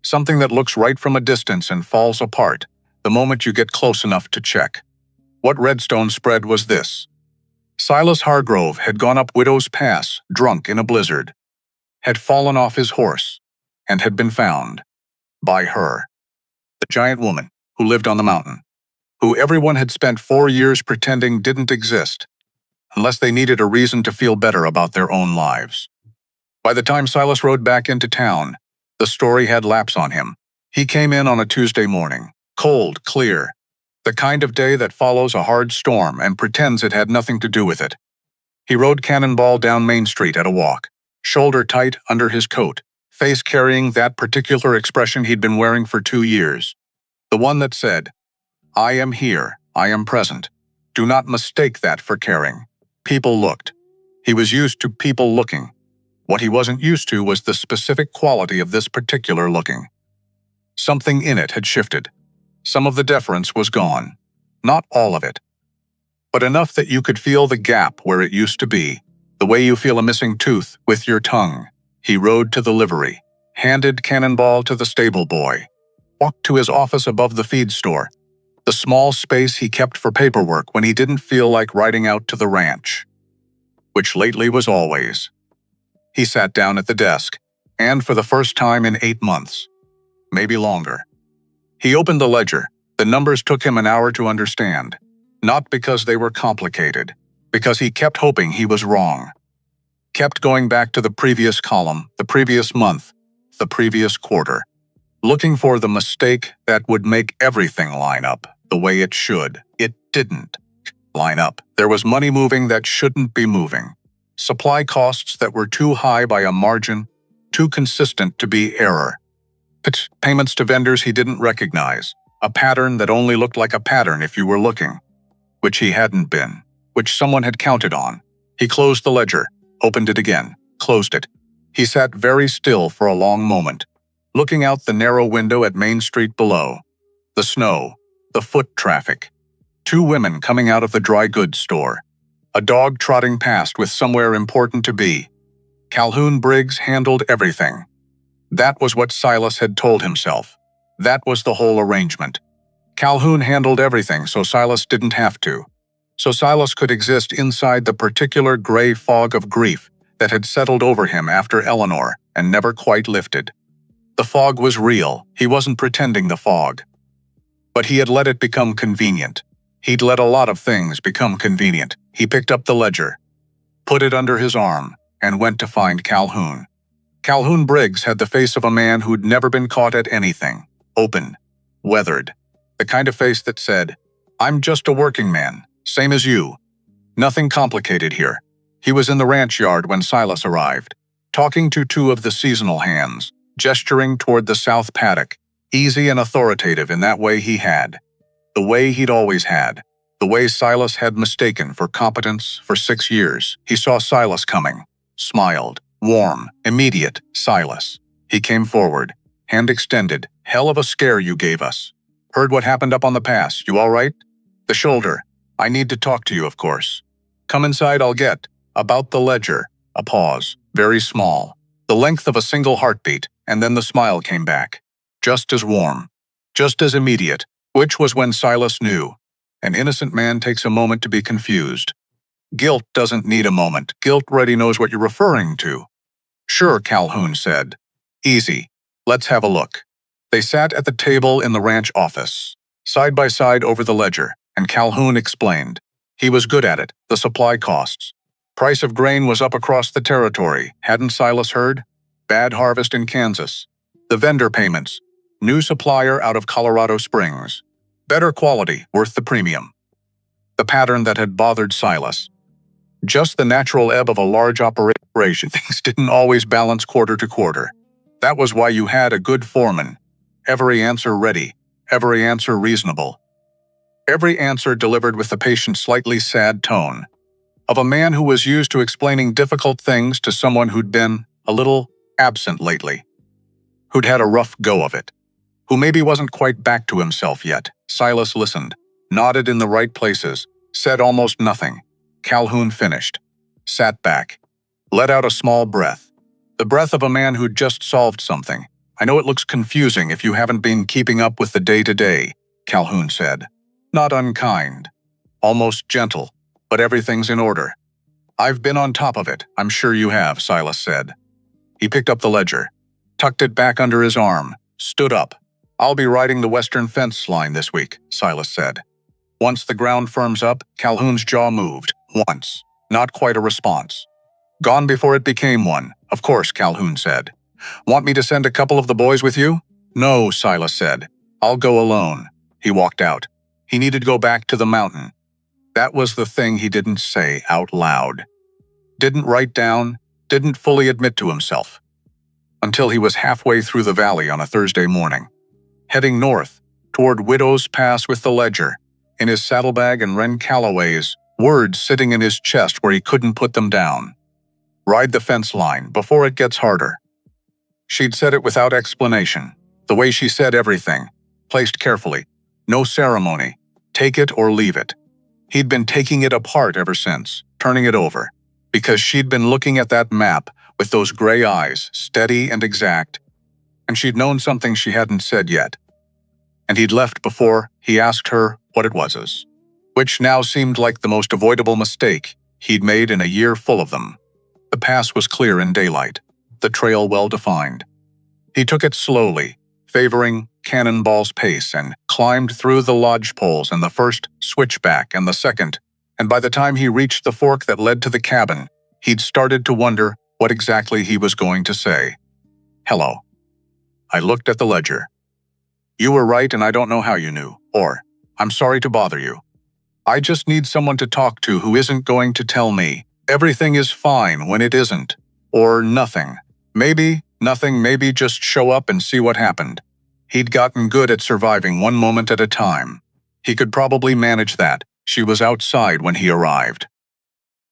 Something that looks right from a distance and falls apart the moment you get close enough to check. What Redstone spread was this. Silas Hargrove had gone up Widow's Pass, drunk in a blizzard, had fallen off his horse, and had been found. By her. The giant woman who lived on the mountain, who everyone had spent 4 years pretending didn't exist, unless they needed a reason to feel better about their own lives. By the time Silas rode back into town, the story had laps on him. He came in on a Tuesday morning, cold, clear, the kind of day that follows a hard storm and pretends it had nothing to do with it. He rode Cannonball down Main Street at a walk, shoulder tight under his coat, face carrying that particular expression he'd been wearing for 2 years. The one that said, I am here, I am present. Do not mistake that for caring. People looked. He was used to people looking. What he wasn't used to was the specific quality of this particular looking. Something in it had shifted. Some of the deference was gone. Not all of it. But enough that you could feel the gap where it used to be, the way you feel a missing tooth with your tongue. He rode to the livery, handed Cannonball to the stable boy, walked to his office above the feed store, the small space he kept for paperwork when he didn't feel like riding out to the ranch, which lately was always. He sat down at the desk, and for the first time in 8 months, maybe longer. He opened the ledger. The numbers took him an hour to understand, not because they were complicated, because he kept hoping he was wrong. Kept going back to the previous column, the previous month, the previous quarter, looking for the mistake that would make everything line up the way it should. It didn't line up. There was money moving that shouldn't be moving. Supply costs that were too high by a margin, too consistent to be error. Payments to vendors he didn't recognize. A pattern that only looked like a pattern if you were looking. Which he hadn't been. Which someone had counted on. He closed the ledger, opened it again, closed it. He sat very still for a long moment, looking out the narrow window at Main Street below. The snow, the foot traffic, two women coming out of the dry goods store, a dog trotting past with somewhere important to be. Calhoun Briggs handled everything. That was what Silas had told himself. That was the whole arrangement. Calhoun handled everything so Silas didn't have to. So Silas could exist inside the particular gray fog of grief that had settled over him after Eleanor and never quite lifted. The fog was real. He wasn't pretending the fog. But he had let it become convenient. He'd let a lot of things become convenient. He picked up the ledger, put it under his arm, and went to find Calhoun. Calhoun Briggs had the face of a man who'd never been caught at anything. Open, weathered. The kind of face that said, "I'm just a working man, same as you. Nothing complicated here." He was in the ranch yard when Silas arrived, talking to two of the seasonal hands, gesturing toward the south paddock, easy and authoritative in that way he had. The way he'd always had. The way Silas had mistaken for competence for 6 years. He saw Silas coming, smiled, warm, immediate, Silas. He came forward, hand extended. "Hell of a scare you gave us. Heard what happened up on the pass. You all right?" "The shoulder. I need to talk to you, of course." "Come inside, I'll get." "About the ledger." A pause, very small. The length of a single heartbeat, and then the smile came back. Just as warm. Just as immediate. Which was when Silas knew. An innocent man takes a moment to be confused. Guilt doesn't need a moment. Guilt already knows what you're referring to. "Sure," Calhoun said. "Easy. Let's have a look." They sat at the table in the ranch office, side by side over the ledger, and Calhoun explained. He was good at it, the supply costs. Price of grain was up across the territory, hadn't Silas heard? Bad harvest in Kansas. The vendor payments. New supplier out of Colorado Springs. Better quality, worth the premium. The pattern that had bothered Silas. Just the natural ebb of a large operation. Things didn't always balance quarter to quarter. That was why you had a good foreman. Every answer ready, every answer reasonable. Every answer delivered with the patient, slightly sad tone of a man who was used to explaining difficult things to someone who'd been a little absent lately, who'd had a rough go of it, who maybe wasn't quite back to himself yet. Silas listened, nodded in the right places, said almost nothing. Calhoun finished, sat back, let out a small breath. The breath of a man who'd just solved something. "I know it looks confusing if you haven't been keeping up with the day-to-day," Calhoun said. Not unkind, almost gentle, but everything's in order. "I've been on top of it, I'm sure you have," Silas said. He picked up the ledger, tucked it back under his arm, stood up. "I'll be riding the western fence line this week," Silas said. Once the ground firms up, Calhoun's jaw moved. Once. Not quite a response. "Gone before it became one." "Of course," Calhoun said. "Want me to send a couple of the boys with you?" "No," Silas said. "I'll go alone." He walked out. He needed to go back to the mountain. That was the thing he didn't say out loud. Didn't write down, didn't fully admit to himself. Until he was halfway through the valley on a Thursday morning. Heading north, toward Widow's Pass with the ledger, in his saddlebag and Ren Calloway's, words sitting in his chest where he couldn't put them down. "Ride the fence line before it gets harder." She'd said it without explanation. The way she said everything, placed carefully. No ceremony. Take it or leave it. He'd been taking it apart ever since, turning it over, because she'd been looking at that map with those gray eyes, steady and exact, and she'd known something she hadn't said yet. And he'd left before he asked her what it was, which now seemed like the most avoidable mistake he'd made in a year full of them. The pass was clear in daylight, the trail well-defined. He took it slowly, favoring Cannonball's pace, and climbed through the lodge poles and the first switchback and the second, and by the time he reached the fork that led to the cabin, he'd started to wonder what exactly he was going to say. "Hello." I looked at the ledger. "You were right and I don't know how you knew," or, "I'm sorry to bother you. I just need someone to talk to who isn't going to tell me everything is fine when it isn't, or nothing. Maybe, nothing, maybe just show up and see what happened." He'd gotten good at surviving one moment at a time. He could probably manage that. She was outside when he arrived.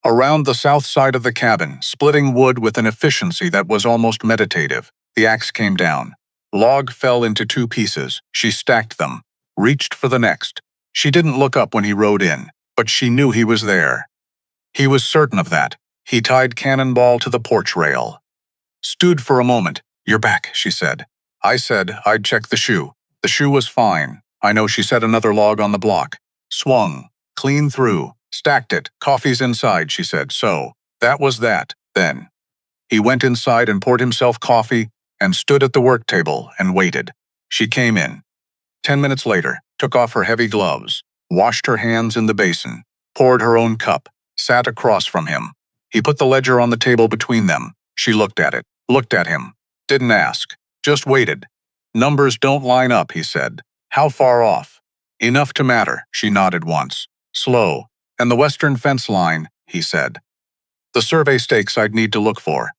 Around the south side of the cabin, splitting wood with an efficiency that was almost meditative, the axe came down. Log fell into 2 pieces. She stacked them, reached for the next. She didn't look up when he rode in, but she knew he was there. He was certain of that. He tied Cannonball to the porch rail. Stood for a moment. "You're back," she said. "I said I'd check the shoe. The shoe was fine. I know," she set another log on the block. Swung. Clean through. Stacked it. "Coffee's inside," she said. "So, that was that, then." He went inside and poured himself coffee and stood at the work table and waited. She came in. 10 minutes later, took off her heavy gloves, washed her hands in the basin, poured her own cup, sat across from him. He put the ledger on the table between them. She looked at it, looked at him, didn't ask, just waited. "Numbers don't line up," he said. "How far off?" "Enough to matter," she nodded once. "Slow. And the western fence line," he said. "The survey stakes I'd need to look for."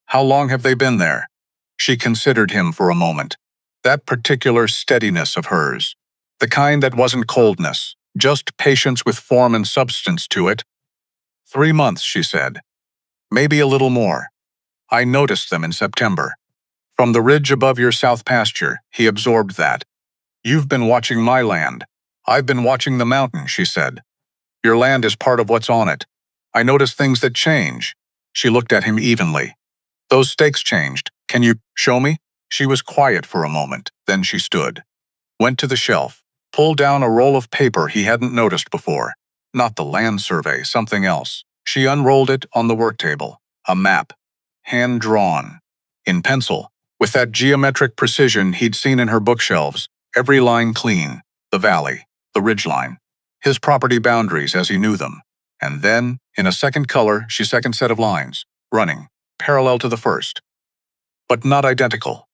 "How long have they been there?" She considered him for a moment. That particular steadiness of hers. The kind that wasn't coldness, just patience with form and substance to it. 3 months, she said. "Maybe a little more. I noticed them in September. From the ridge above your south pasture," he absorbed that. "You've been watching my land. I've been watching the mountain," she said. "Your land is part of what's on it. I notice things that change." She looked at him evenly. "Those stakes changed. Can you show me?" She was quiet for a moment, then she stood. Went to the shelf, pulled down a roll of paper he hadn't noticed before. Not the land survey, something else. She unrolled it on the work table. A map. Hand-drawn. In pencil, with that geometric precision he'd seen in her bookshelves, every line clean. The valley, the ridgeline. His property boundaries as he knew them. And then, in a second color, second set of lines, running, parallel to the first. But not identical.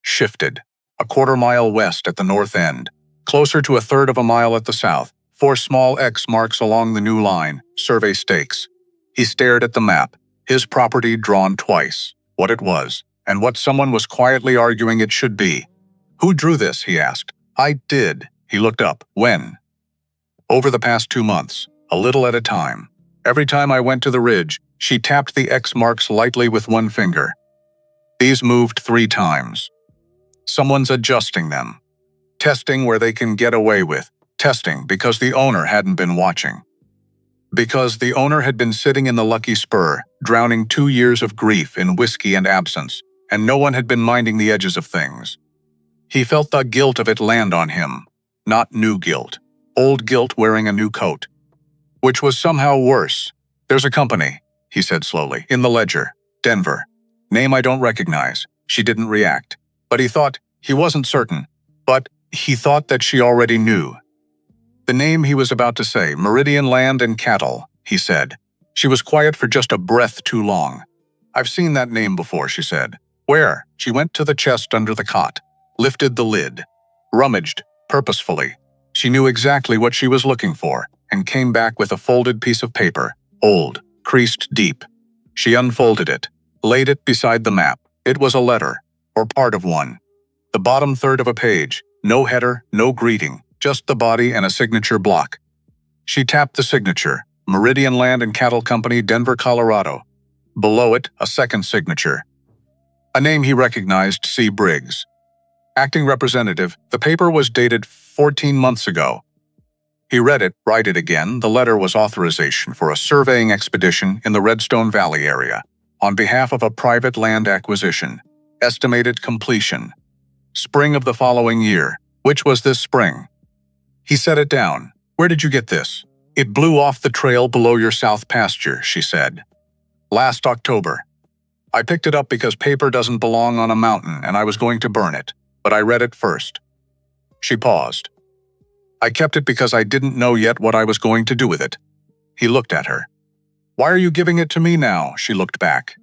Shifted. A quarter-mile west at the north end. Closer to a third of a mile at the south. 4 small X marks along the new line, survey stakes. He stared at the map, his property drawn twice, what it was, and what someone was quietly arguing it should be. "Who drew this?" he asked. "I did." He looked up. "When?" "Over the past 2 months, a little at a time. Every time I went to the ridge, she tapped the X marks lightly with one finger. These moved 3 times. Someone's adjusting them. Testing where they can get away with. Testing because the owner hadn't been watching. Because the owner had been sitting in the lucky spur, drowning 2 years of grief in whiskey and absence, and no one had been minding the edges of things. He felt the guilt of it land on him. Not new guilt. Old guilt wearing a new coat. Which was somehow worse. "There's a company," he said slowly, "in the ledger. Denver. Name I don't recognize." She didn't react. But he wasn't certain, but he thought that she already knew. The name he was about to say, Meridian Land and Cattle, he said. She was quiet for just a breath too long. "I've seen that name before," she said. "Where?" She went to the chest under the cot, lifted the lid, rummaged, purposefully. She knew exactly what she was looking for, and came back with a folded piece of paper, old, creased deep. She unfolded it, laid it beside the map. It was a letter, or part of one. The bottom third of a page, no header, no greeting, just the body and a signature block. She tapped the signature, Meridian Land and Cattle Company, Denver, Colorado. Below it, a second signature. A name he recognized, C. Briggs. Acting representative, the paper was dated 14 months ago. He read it, write it again. The letter was authorization for a surveying expedition in the Redstone Valley area, on behalf of a private land acquisition. Estimated completion. Spring of the following year. Which was this spring? He set it down. "Where did you get this?" "It blew off the trail below your south pasture," she said. "Last October. I picked it up because paper doesn't belong on a mountain and I was going to burn it, but I read it first." She paused. "I kept it because I didn't know yet what I was going to do with it." He looked at her. "Why are you giving it to me now?" She looked back.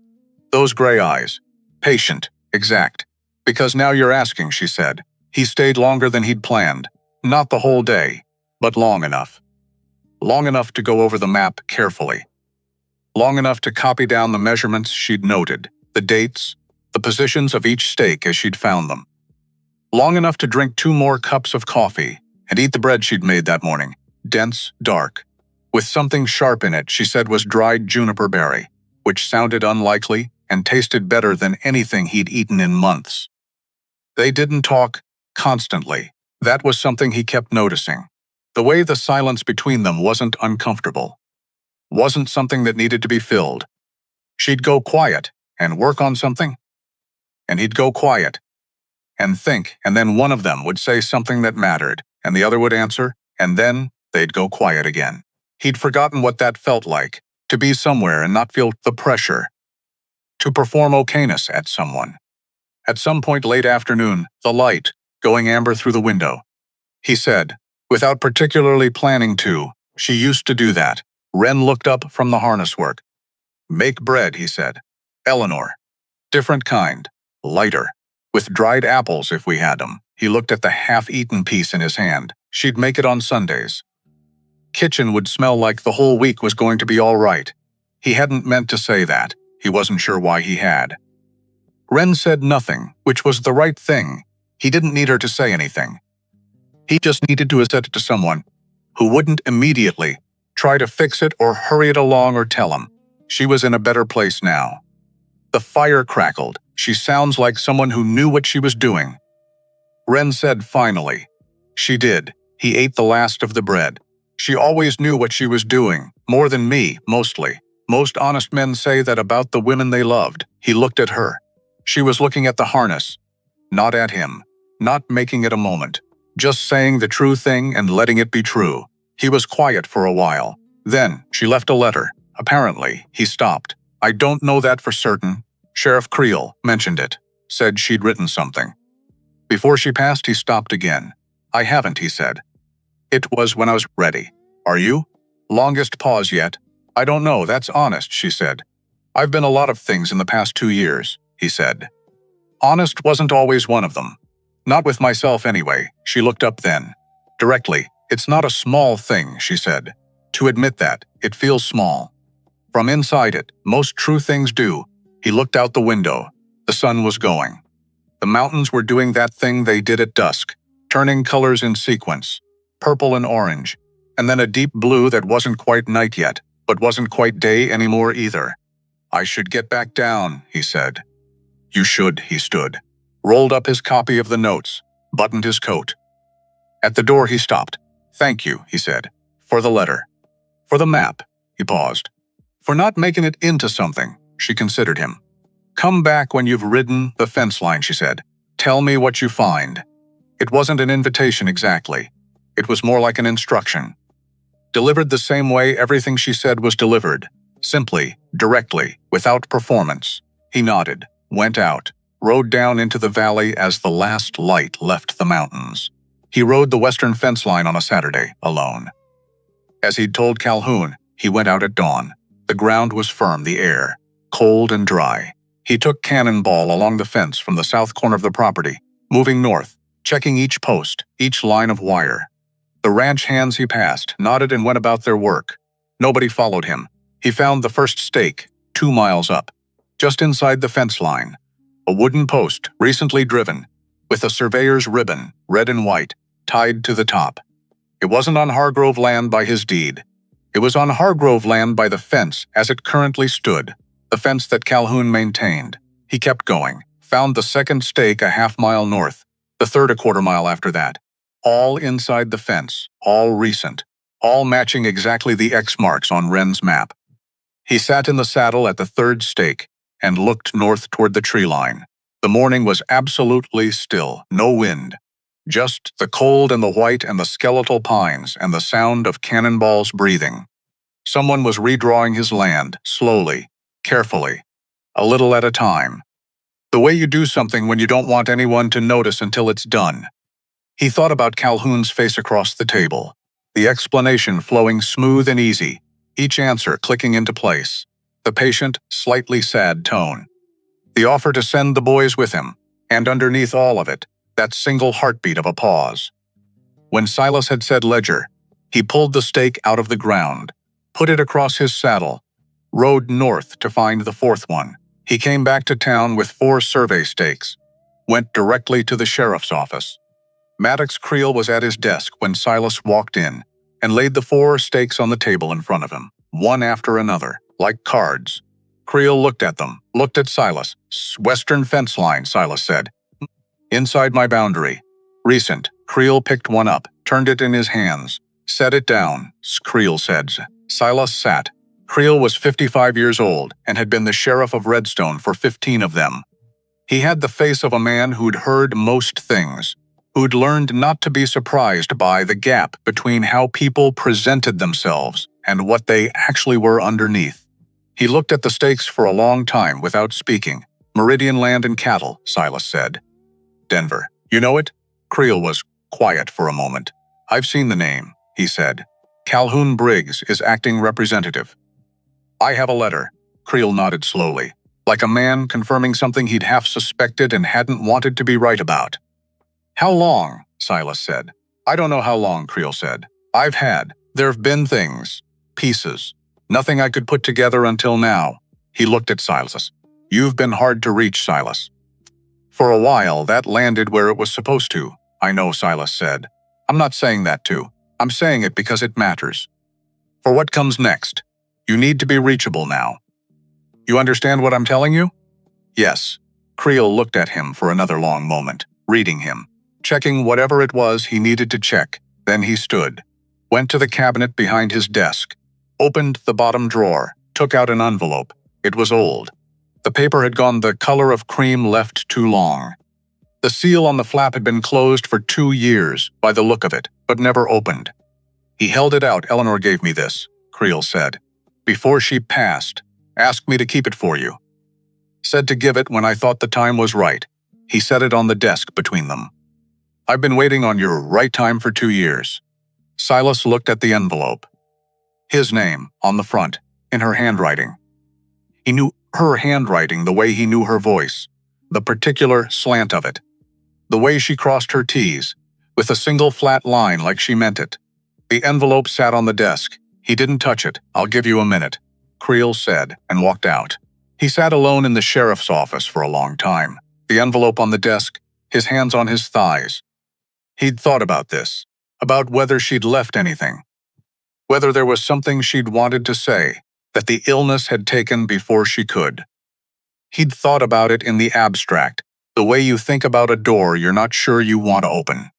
Those gray eyes. Patient, exact. "Because now you're asking," she said. He stayed longer than he'd planned. Not the whole day, but long enough. Long enough to go over the map carefully. Long enough to copy down the measurements she'd noted, the dates, the positions of each stake as she'd found them. Long enough to drink 2 more cups of coffee and eat the bread she'd made that morning, dense, dark, with something sharp in it she said was dried juniper berry, which sounded unlikely and tasted better than anything he'd eaten in months. They didn't talk constantly, That was something he kept noticing. The way the silence between them wasn't uncomfortable. Wasn't something that needed to be filled. She'd go quiet and work on something, and he'd go quiet and think, and then one of them would say something that mattered, and the other would answer, and then they'd go quiet again. He'd forgotten what that felt like, to be somewhere and not feel the pressure, to perform okayness at someone. At some point late afternoon, the light, going amber through the window. He said, without particularly planning to, she used to do that. Wren looked up from the harness work. Make bread, he said. Eleanor. Different kind. Lighter. With dried apples if we had them. He looked at the half-eaten piece in his hand. She'd make it on Sundays. Kitchen would smell like the whole week was going to be all right. He hadn't meant to say that. He wasn't sure why he had. Wren said nothing, which was the right thing. He didn't need her to say anything. He just needed to have said it to someone who wouldn't immediately try to fix it or hurry it along or tell him. She was in a better place now. The fire crackled. She sounds like someone who knew what she was doing. Wren said finally. She did. He ate the last of the bread. She always knew what she was doing, more than me, mostly. Most honest men say that about the women they loved. He looked at her. She was looking at the harness, not at him, not making it a moment, just saying the true thing and letting it be true. He was quiet for a while. Then, she left a letter. Apparently, he stopped. I don't know that for certain. Sheriff Creel mentioned it, said she'd written something. Before she passed, he stopped again. I haven't, he said. It was when I was ready. Are you? Longest pause yet. I don't know, that's honest, she said. I've been a lot of things in the past 2 years, he said. Honest wasn't always one of them. Not with myself anyway. She looked up then. Directly. It's not a small thing, she said. To admit that, it feels small. From inside it, most true things do. He looked out the window. The sun was going. The mountains were doing that thing they did at dusk, turning colors in sequence, purple and orange, and then a deep blue that wasn't quite night yet, but wasn't quite day anymore either. I should get back down, he said. You should, he stood, rolled up his copy of the notes, buttoned his coat. At the door he stopped. Thank you, he said, for the letter. For the map, he paused. For not making it into something, she considered him. Come back when you've ridden the fence line, she said. Tell me what you find. It wasn't an invitation exactly. It was more like an instruction. Delivered the same way everything she said was delivered. Simply, directly, without performance. He nodded, went out, rode down into the valley as the last light left the mountains. He rode the western fence line on a Saturday, alone. As he'd told Calhoun, he went out at dawn. The ground was firm, the air, cold and dry. He took Cannonball along the fence from the south corner of the property, moving north, checking each post, each line of wire. The ranch hands he passed nodded and went about their work. Nobody followed him. He found the first stake, 2 miles up, just inside the fence line. A wooden post, recently driven, with a surveyor's ribbon, red and white, tied to the top. It wasn't on Hargrove land by his deed. It was on Hargrove land by the fence as it currently stood, the fence that Calhoun maintained. He kept going, found the second stake a half-mile north, the third a quarter-mile after that. All inside the fence, all recent, all matching exactly the X marks on Wren's map. He sat in the saddle at the third stake and looked north toward the tree line. The morning was absolutely still, no wind. Just the cold and the white and the skeletal pines and the sound of Cannonball's breathing. Someone was redrawing his land, slowly, carefully, a little at a time. The way you do something when you don't want anyone to notice until it's done. He thought about Calhoun's face across the table, the explanation flowing smooth and easy, each answer clicking into place, the patient, slightly sad tone. The offer to send the boys with him, and underneath all of it, that single heartbeat of a pause. When Silas had said ledger, he pulled the stake out of the ground, put it across his saddle, rode north to find the fourth one. He came back to town with 4 survey stakes, went directly to the sheriff's office. Maddox Creel was at his desk when Silas walked in and laid the 4 stakes on the table in front of him, one after another, like cards. Creel looked at them, looked at Silas. Western fence line, Silas said. Inside my boundary. Recent. Creel picked one up, turned it in his hands. Set it down, Creel said. Silas sat. Creel was 55 years old and had been the sheriff of Redstone for 15 of them. He had the face of a man who'd heard most things, who'd learned not to be surprised by the gap between how people presented themselves and what they actually were underneath. He looked at the stakes for a long time without speaking. Meridian Land and Cattle, Silas said. Denver. You know it? Creel was quiet for a moment. I've seen the name, he said. Calhoun Briggs is acting representative. I have a letter. Creel nodded slowly, like a man confirming something he'd half suspected and hadn't wanted to be right about. How long? Silas said. I don't know how long, Creel said. There've been things, pieces, nothing I could put together until now. He looked at Silas. You've been hard to reach, Silas. For a while, that landed where it was supposed to. I know, Silas said. I'm not saying that too. I'm saying it because it matters. For what comes next, you need to be reachable now. You understand what I'm telling you? Yes. Creel looked at him for another long moment, reading him, checking whatever it was he needed to check. Then he stood, went to the cabinet behind his desk, opened the bottom drawer, took out an envelope. It was old. The paper had gone the color of cream, left too long. The seal on the flap had been closed for 2 years, by the look of it, but never opened. He held it out. Eleanor gave me this, Creel said. Before she passed, asked me to keep it for you. Said to give it when I thought the time was right. He set it on the desk between them. I've been waiting on your right time for 2 years. Silas looked at the envelope. His name, on the front, in her handwriting. He knew her handwriting the way he knew her voice, the particular slant of it, the way she crossed her T's, with a single flat line like she meant it. The envelope sat on the desk. He didn't touch it. I'll give you a minute, Creel said, and walked out. He sat alone in the sheriff's office for a long time, the envelope on the desk, his hands on his thighs. He'd thought about this, about whether she'd left anything, whether there was something she'd wanted to say that the illness had taken before she could. He'd thought about it in the abstract, the way you think about a door you're not sure you want to open.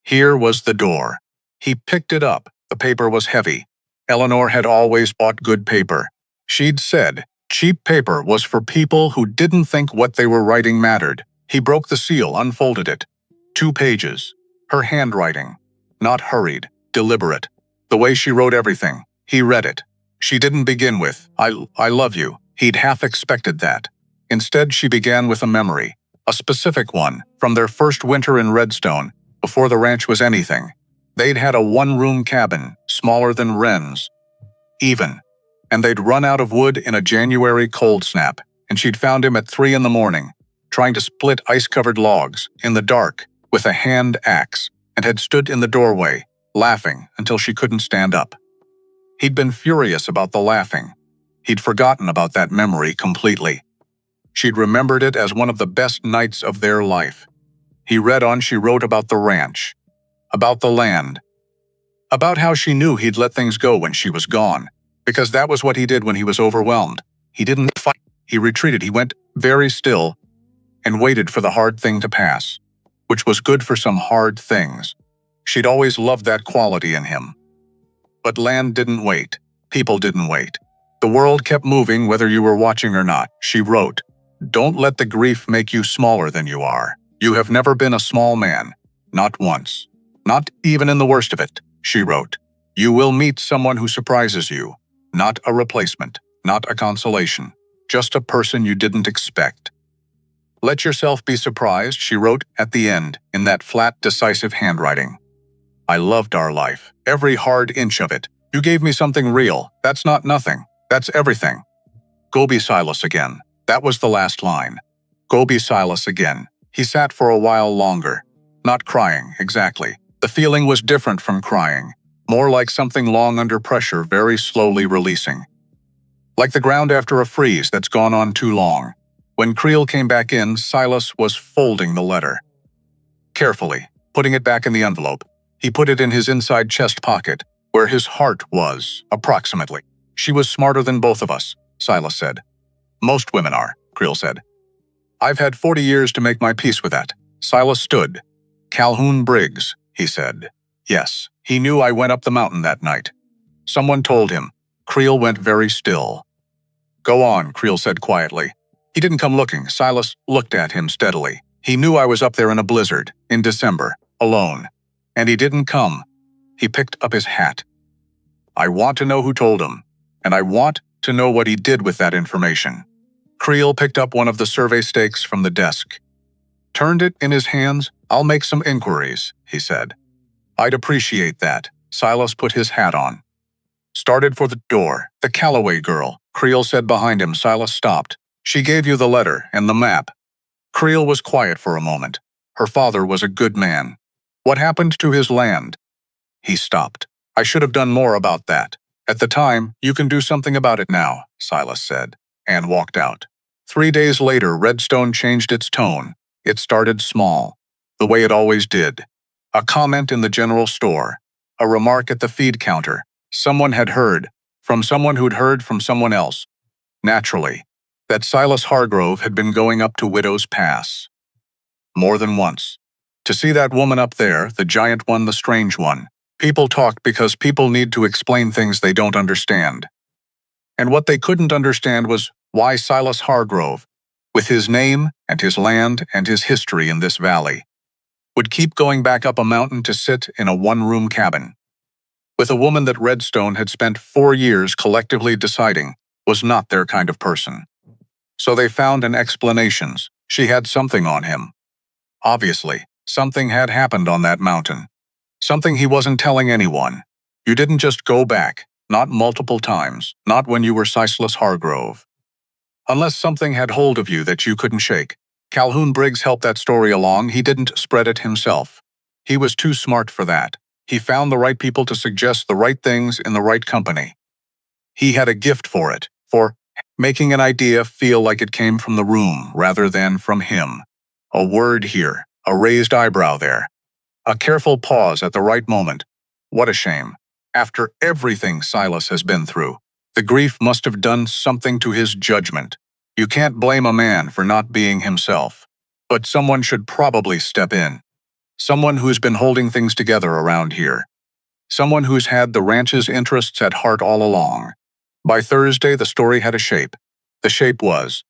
Here was the door. He picked it up. The paper was heavy. Eleanor had always bought good paper. She'd said cheap paper was for people who didn't think what they were writing mattered. He broke the seal, unfolded it. 2 pages. Her handwriting. Not hurried, deliberate. The way she wrote everything. He read it. She didn't begin with, I love you. He'd half expected that. Instead, she began with a memory, a specific one, from their first winter in Redstone, before the ranch was anything. They'd had a 1-room cabin, smaller than Wren's. Even. And they'd run out of wood in a January cold snap, and she'd found him at 3 in the morning, trying to split ice-covered logs, in the dark, with a hand axe, and had stood in the doorway, laughing until she couldn't stand up. He'd been furious about the laughing. He'd forgotten about that memory completely. She'd remembered it as one of the best nights of their life. He read on. She wrote about the ranch, about the land, about how she knew he'd let things go when she was gone, because that was what he did when he was overwhelmed. He didn't fight. He retreated. He went very still and waited for the hard thing to pass, which was good for some hard things. She'd always loved that quality in him. But land didn't wait. People didn't wait. The world kept moving whether you were watching or not. She wrote, Don't let the grief make you smaller than you are. You have never been a small man. Not once. Not even in the worst of it, she wrote. You will meet someone who surprises you. Not a replacement. Not a consolation. Just a person you didn't expect. Let yourself be surprised, she wrote at the end, in that flat, decisive handwriting. I loved our life, every hard inch of it. You gave me something real. That's not nothing. That's everything. Go be Silas again. That was the last line. Go be Silas again. He sat for a while longer. Not crying, exactly. The feeling was different from crying. More like something long under pressure, very slowly releasing. Like the ground after a freeze that's gone on too long. When Creel came back in, Silas was folding the letter. Carefully, putting it back in the envelope. He put it in his inside chest pocket, where his heart was, approximately. She was smarter than both of us, Silas said. Most women are, Creel said. I've had 40 years to make my peace with that. Silas stood. Calhoun Briggs, he said. Yes, he knew I went up the mountain that night. Someone told him. Creel went very still. Go on, Creel said quietly. He didn't come looking. Silas looked at him steadily. He knew I was up there in a blizzard, in December, alone. And he didn't come. He picked up his hat. I want to know who told him, and I want to know what he did with that information. Creel picked up one of the survey stakes from the desk. Turned it in his hands. I'll make some inquiries, he said. I'd appreciate that. Silas put his hat on. Started for the door. The Calloway girl, Creel said behind him. Silas stopped. She gave you the letter and the map. Creel was quiet for a moment. Her father was a good man. What happened to his land? He stopped. I should have done more about that. At the time, you can do something about it now, Silas said, and walked out. 3 days later, Redstone changed its tone. It started small, the way it always did. A comment in the general store, a remark at the feed counter. Someone had heard, from someone who'd heard from someone else, naturally, that Silas Hargrove had been going up to Widow's Pass. More than once. To see that woman up there, the giant one, the strange one. People talk because people need to explain things they don't understand. And what they couldn't understand was why Silas Hargrove, with his name and his land and his history in this valley, would keep going back up a mountain to sit in a one-room cabin with a woman that Redstone had spent 4 years collectively deciding was not their kind of person. So they found an explanation. She had something on him. Obviously, something had happened on that mountain. Something he wasn't telling anyone. You didn't just go back, not multiple times, not when you were Silas Hargrove. Unless something had hold of you that you couldn't shake. Calhoun Briggs helped that story along. He didn't spread it himself. He was too smart for that. He found the right people to suggest the right things in the right company. He had a gift for it, for making an idea feel like it came from the room rather than from him. A word here, a raised eyebrow there. A careful pause at the right moment. What a shame. After everything Silas has been through, the grief must have done something to his judgment. You can't blame a man for not being himself. But someone should probably step in. Someone who's been holding things together around here. Someone who's had the ranch's interests at heart all along. By Thursday, the story had a shape. The shape was,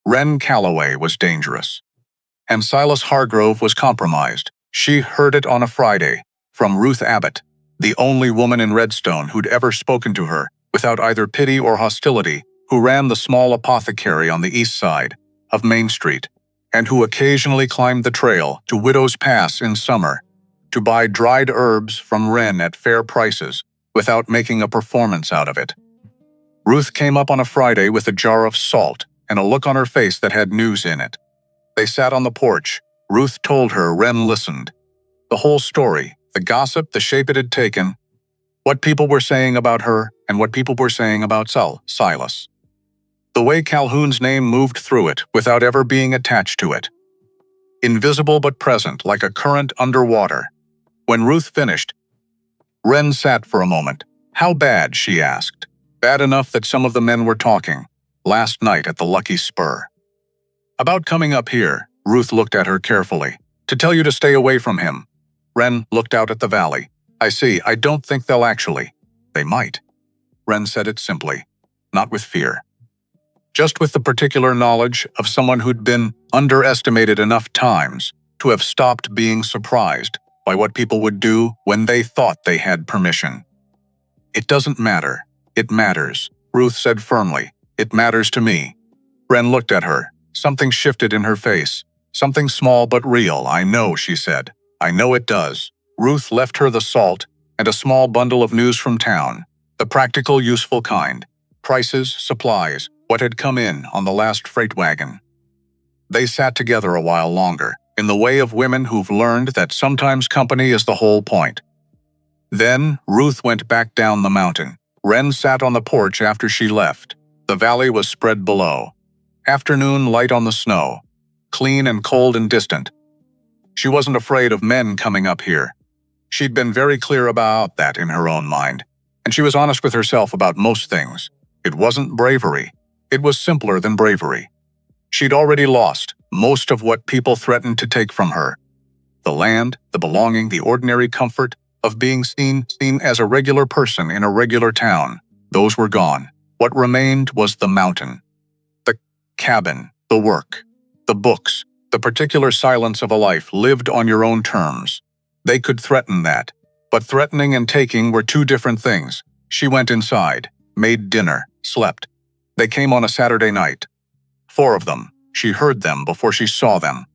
Wren Calloway was dangerous. And Silas Hargrove was compromised. She heard it on a Friday, from Ruth Abbott, the only woman in Redstone who'd ever spoken to her, without either pity or hostility, who ran the small apothecary on the east side of Main Street, and who occasionally climbed the trail to Widow's Pass in summer to buy dried herbs from Wren at fair prices without making a performance out of it. Ruth came up on a Friday with a jar of salt and a look on her face that had news in it. They sat on the porch. Ruth told her. Wren listened. The whole story, the gossip, the shape it had taken, what people were saying about her and what people were saying about Silas. The way Calhoun's name moved through it without ever being attached to it. Invisible but present, like a current underwater. When Ruth finished, Wren sat for a moment. How bad, she asked. Bad enough that some of the men were talking. Last night at the Lucky Spur. About coming up here, Ruth looked at her carefully. To tell you to stay away from him. Wren looked out at the valley. I see, I don't think they'll actually. They might. Wren said it simply. Not with fear. Just with the particular knowledge of someone who'd been underestimated enough times to have stopped being surprised by what people would do when they thought they had permission. It doesn't matter. It matters, Ruth said firmly. It matters to me. Wren looked at her. Something shifted in her face. Something small but real. I know, she said. I know it does. Ruth left her the salt and a small bundle of news from town. The practical, useful kind. Prices, supplies, what had come in on the last freight wagon. They sat together a while longer, in the way of women who've learned that sometimes company is the whole point. Then Ruth went back down the mountain. Wren sat on the porch after she left. The valley was spread below. Afternoon light on the snow. Clean and cold and distant. She wasn't afraid of men coming up here. She'd been very clear about that in her own mind, and she was honest with herself about most things. It wasn't bravery. It was simpler than bravery. She'd already lost most of what people threatened to take from her. The land, the belonging, the ordinary comfort of being seen as a regular person in a regular town. Those were gone. What remained was the mountain. The cabin, the work, the books, the particular silence of a life lived on your own terms. They could threaten that. But threatening and taking were two different things. She went inside, made dinner, slept. They came on a Saturday night. 4 of them. She heard them before she saw them.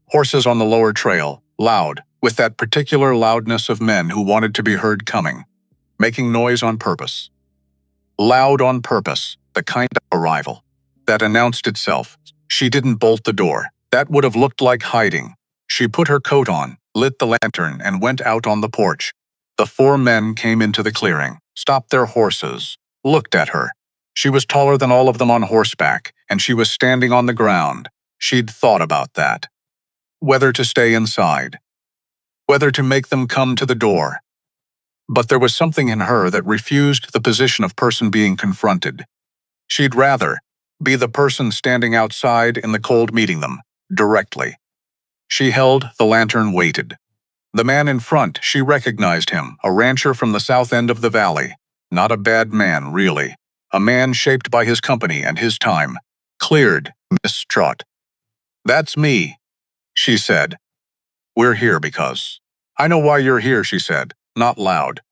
Horses on the lower trail, loud, with that particular loudness of men who wanted to be heard coming, making noise on purpose. Loud on purpose, the kind of arrival that announced itself. She didn't bolt the door. That would have looked like hiding. She put her coat on, lit the lantern, and went out on the porch. The 4 men came into the clearing, stopped their horses, looked at her. She was taller than all of them on horseback, and she was standing on the ground. She'd thought about that. Whether to stay inside, whether to make them come to the door. But there was something in her that refused the position of person being confronted. She'd rather be the person standing outside in the cold meeting them, directly. She held the lantern, waited. The man in front, she recognized him, a rancher from the south end of the valley. Not a bad man, really. A man shaped by his company and his time. Cleared, Miss Trot. "That's me," she said. "We're here because—" "I know why you're here," she said, not loud,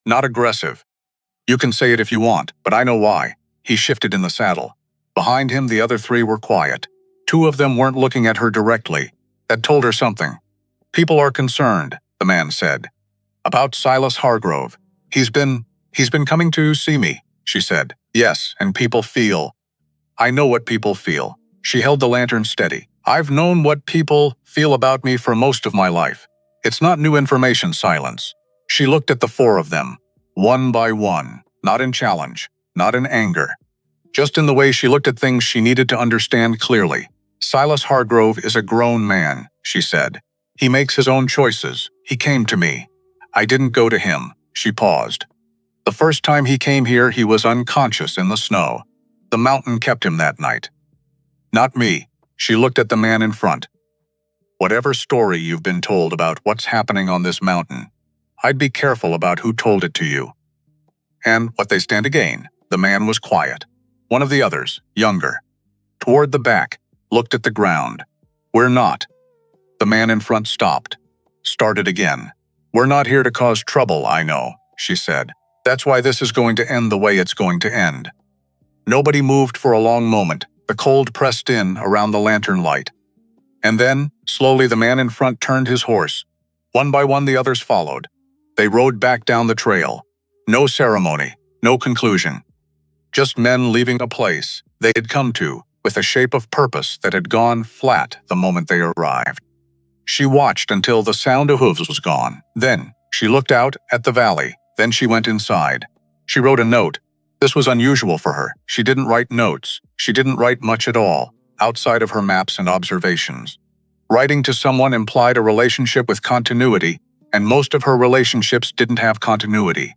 not aggressive. "You can say it if you want, but I know why." He shifted in the saddle. Behind him, the other 3 were quiet. 2 of them weren't looking at her directly. That told her something. "People are concerned," the man said. "About Silas Hargrove. He's been coming to see me," she said. "Yes, and people feel—" "I know what people feel." She held the lantern steady. "I've known what people feel about me for most of my life. It's not new information." Silence. She looked at the 4 of them, one by one, not in challenge, not in anger. Just in the way she looked at things she needed to understand clearly. "Silas Hargrove is a grown man," she said. "He makes his own choices. He came to me. I didn't go to him." She paused. "The first time he came here, he was unconscious in the snow. The mountain kept him that night. Not me." She looked at the man in front. "Whatever story you've been told about what's happening on this mountain, I'd be careful about who told it to you. And what they stand to gain." The man was quiet. One of the others, younger, toward the back, looked at the ground. "We're not." The man in front stopped. Started again. "We're not here to cause trouble, I know," she said. "That's why this is going to end the way it's going to end." Nobody moved for a long moment. The cold pressed in around the lantern light. And then, slowly, the man in front turned his horse. One by one, the others followed. They rode back down the trail. No ceremony, no conclusion. Just men leaving a place they had come to, with a shape of purpose that had gone flat the moment they arrived. She watched until the sound of hooves was gone. Then, she looked out at the valley. Then she went inside. She wrote a note. This was unusual for her. She didn't write notes. She didn't write much at all, outside of her maps and observations. Writing to someone implied a relationship with continuity, and most of her relationships didn't have continuity.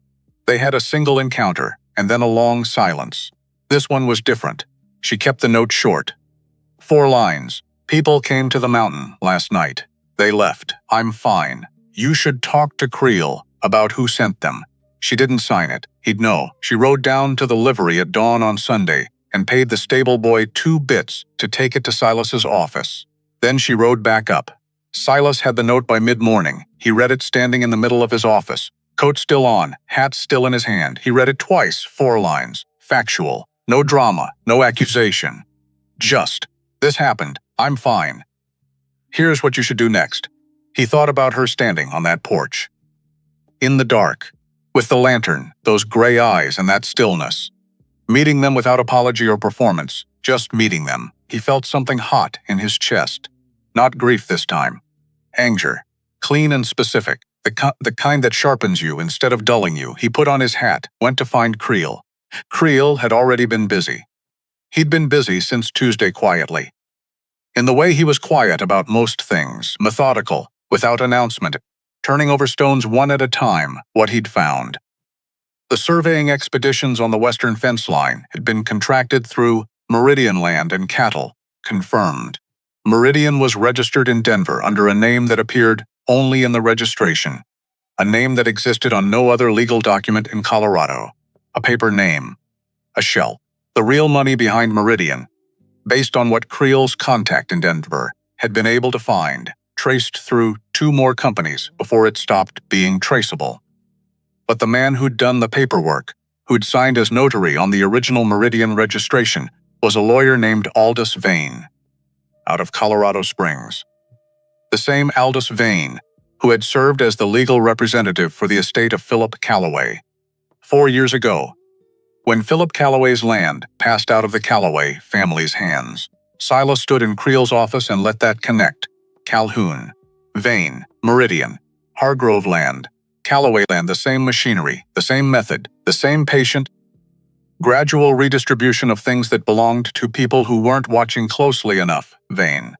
They had a single encounter, and then a long silence. This one was different. She kept the note short. 4 lines. "People came to the mountain last night. They left. I'm fine. You should talk to Creel about who sent them." She didn't sign it. He'd know. She rode down to the livery at dawn on Sunday and paid the stable boy 2 bits to take it to Silas's office. Then she rode back up. Silas had the note by mid-morning. He read it standing in the middle of his office. Coat still on, hat still in his hand. He read it twice, 4 lines. Factual. No drama, no accusation. Just, "This happened. I'm fine. Here's what you should do next." He thought about her standing on that porch. In the dark, with the lantern, those gray eyes and that stillness. Meeting them without apology or performance, just meeting them. He felt something hot in his chest. Not grief this time. Anger. Clean and specific. The kind that sharpens you instead of dulling you. He put on his hat, went to find Creel. Creel had already been busy. He'd been busy since Tuesday quietly. In the way he was quiet about most things, methodical, without announcement, turning over stones one at a time, what he'd found. The surveying expeditions on the western fence line had been contracted through Meridian Land and Cattle, confirmed. Meridian was registered in Denver under a name that appeared only in the registration. A name that existed on no other legal document in Colorado. A paper name. A shell. The real money behind Meridian, based on what Creel's contact in Denver had been able to find, traced through 2 more companies before it stopped being traceable. But the man who'd done the paperwork, who'd signed as notary on the original Meridian registration, was a lawyer named Aldous Vane, out of Colorado Springs. The same Aldous Vane who had served as the legal representative for the estate of Philip Calloway. 4 years ago, when Philip Calloway's land passed out of the Calloway family's hands, Silas stood in Creel's office and let that connect. Calhoun, Vane, Meridian, Hargrove land, Calloway land, the same machinery, the same method, the same patient, gradual redistribution of things that belonged to people who weren't watching closely enough, Vane.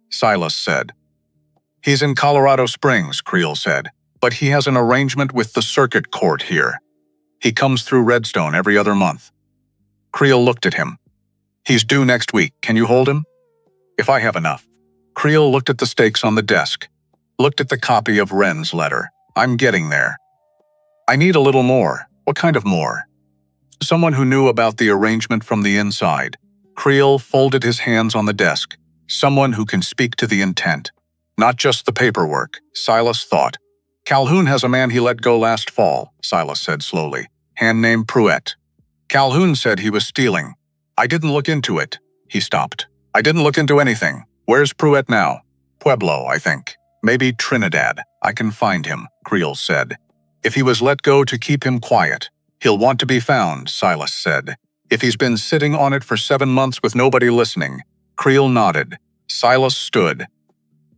Silas said. He's in Colorado Springs, Creel said, but he has an arrangement with the circuit court here. He comes through Redstone every other month. Creel looked at him. He's due next week. Can you hold him? If I have enough. Creel looked at the stakes on the desk, looked at the copy of Wren's letter. I'm getting there. I need a little more. What kind of more? Someone who knew about the arrangement from the inside. Creel folded his hands on the desk. Someone who can speak to the intent. Not just the paperwork, Silas thought. Calhoun has a man he let go last fall, Silas said slowly. Hand named Pruett. Calhoun said he was stealing. I didn't look into it. He stopped. I didn't look into anything. Where's Pruett now? Pueblo, I think. Maybe Trinidad. I can find him, Creel said. If he was let go to keep him quiet, he'll want to be found, Silas said. If he's been sitting on it for 7 months with nobody listening. Creel nodded. Silas stood.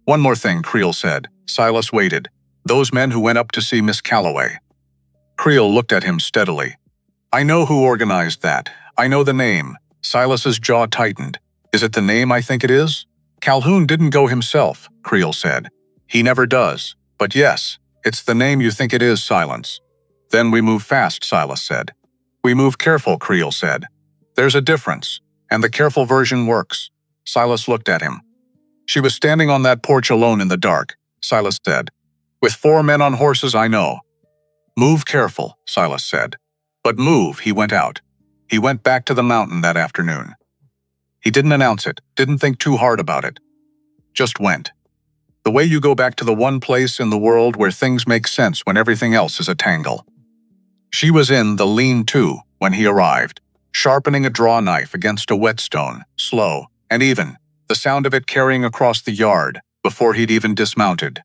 One more thing, Creel said. Silas waited. Those men who went up to see Miss Calloway. Creel looked at him steadily. I know who organized that. I know the name. Silas's jaw tightened. Is it the name I think it is? Calhoun didn't go himself, Creel said. He never does. But yes, it's the name you think it is, Silence. Then we move fast, Silas said. We move careful, Creel said. There's a difference, and the careful version works. Silas looked at him. She was standing on that porch alone in the dark, Silas said. With 4 men on horses, I know. Move careful, Silas said. But move, he went out. He went back to the mountain that afternoon. He didn't announce it, didn't think too hard about it. Just went. The way you go back to the one place in the world where things make sense when everything else is a tangle. She was in the lean-to when he arrived, sharpening a draw knife against a whetstone, slow and even, the sound of it carrying across the yard before he'd even dismounted.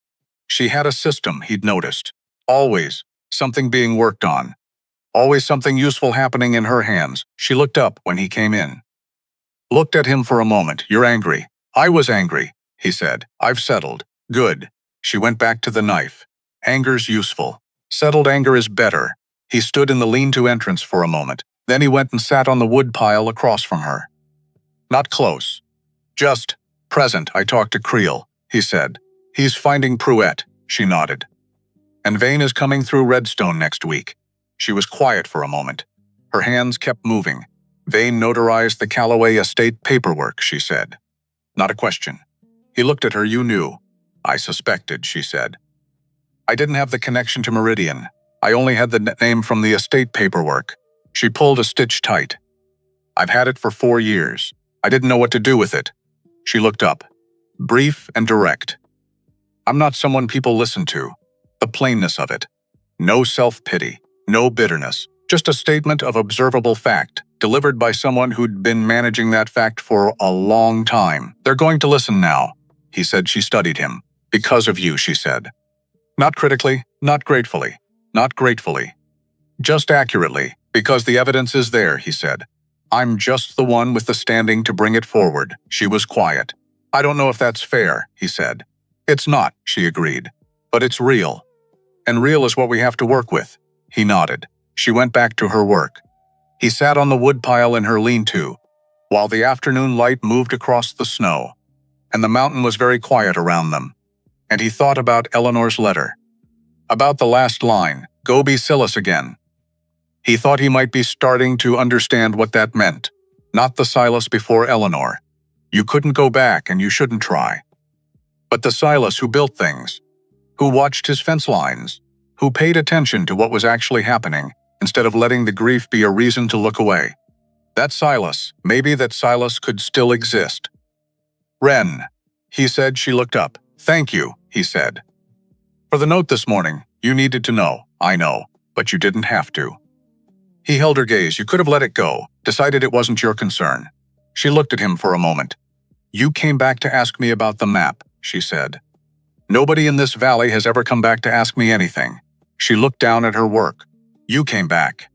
She had a system, he'd noticed. Always something being worked on. Always something useful happening in her hands. She looked up when he came in. Looked at him for a moment. You're angry. I was angry, he said. I've settled. Good. She went back to the knife. Anger's useful. Settled anger is better. He stood in the lean-to entrance for a moment. Then he went and sat on the wood pile across from her. Not close. Just present. I talked to Creel, he said. He's finding Pruett, she nodded. And Vane is coming through Redstone next week. She was quiet for a moment. Her hands kept moving. Vane notarized the Calloway estate paperwork, she said. Not a question. He looked at her. You knew. I suspected, she said. I didn't have the connection to Meridian. I only had the name from the estate paperwork. She pulled a stitch tight. I've had it for 4 years. I didn't know what to do with it. She looked up. Brief and direct. I'm not someone people listen to. The plainness of it. No self-pity. No bitterness. Just a statement of observable fact, delivered by someone who'd been managing that fact for a long time. They're going to listen now, he said. She studied him. Because of you, she said. Not critically, not gratefully, not gratefully. Just accurately, because the evidence is there, he said. I'm just the one with the standing to bring it forward. She was quiet. I don't know if that's fair, he said. It's not, she agreed. But it's real. And real is what we have to work with. He nodded. She went back to her work. He sat on the woodpile in her lean-to, while the afternoon light moved across the snow, and the mountain was very quiet around them. And he thought about Eleanor's letter. About the last line, go be Silas again. He thought he might be starting to understand what that meant. Not the Silas before Eleanor. You couldn't go back and you shouldn't try. But the Silas who built things. who watched his fence lines, who paid attention to what was actually happening instead of letting the grief be a reason to look away. That Silas, maybe that Silas could still exist. "Wren," he said. She looked up. "Thank you," he said. "For the note this morning. You needed to know, I know, but you didn't have to." He held her gaze. "You could have let it go, decided it wasn't your concern." She looked at him for a moment. "You came back to ask me about the map," she said. "Nobody in this valley has ever come back to ask me anything." She looked down at her work. "You came back.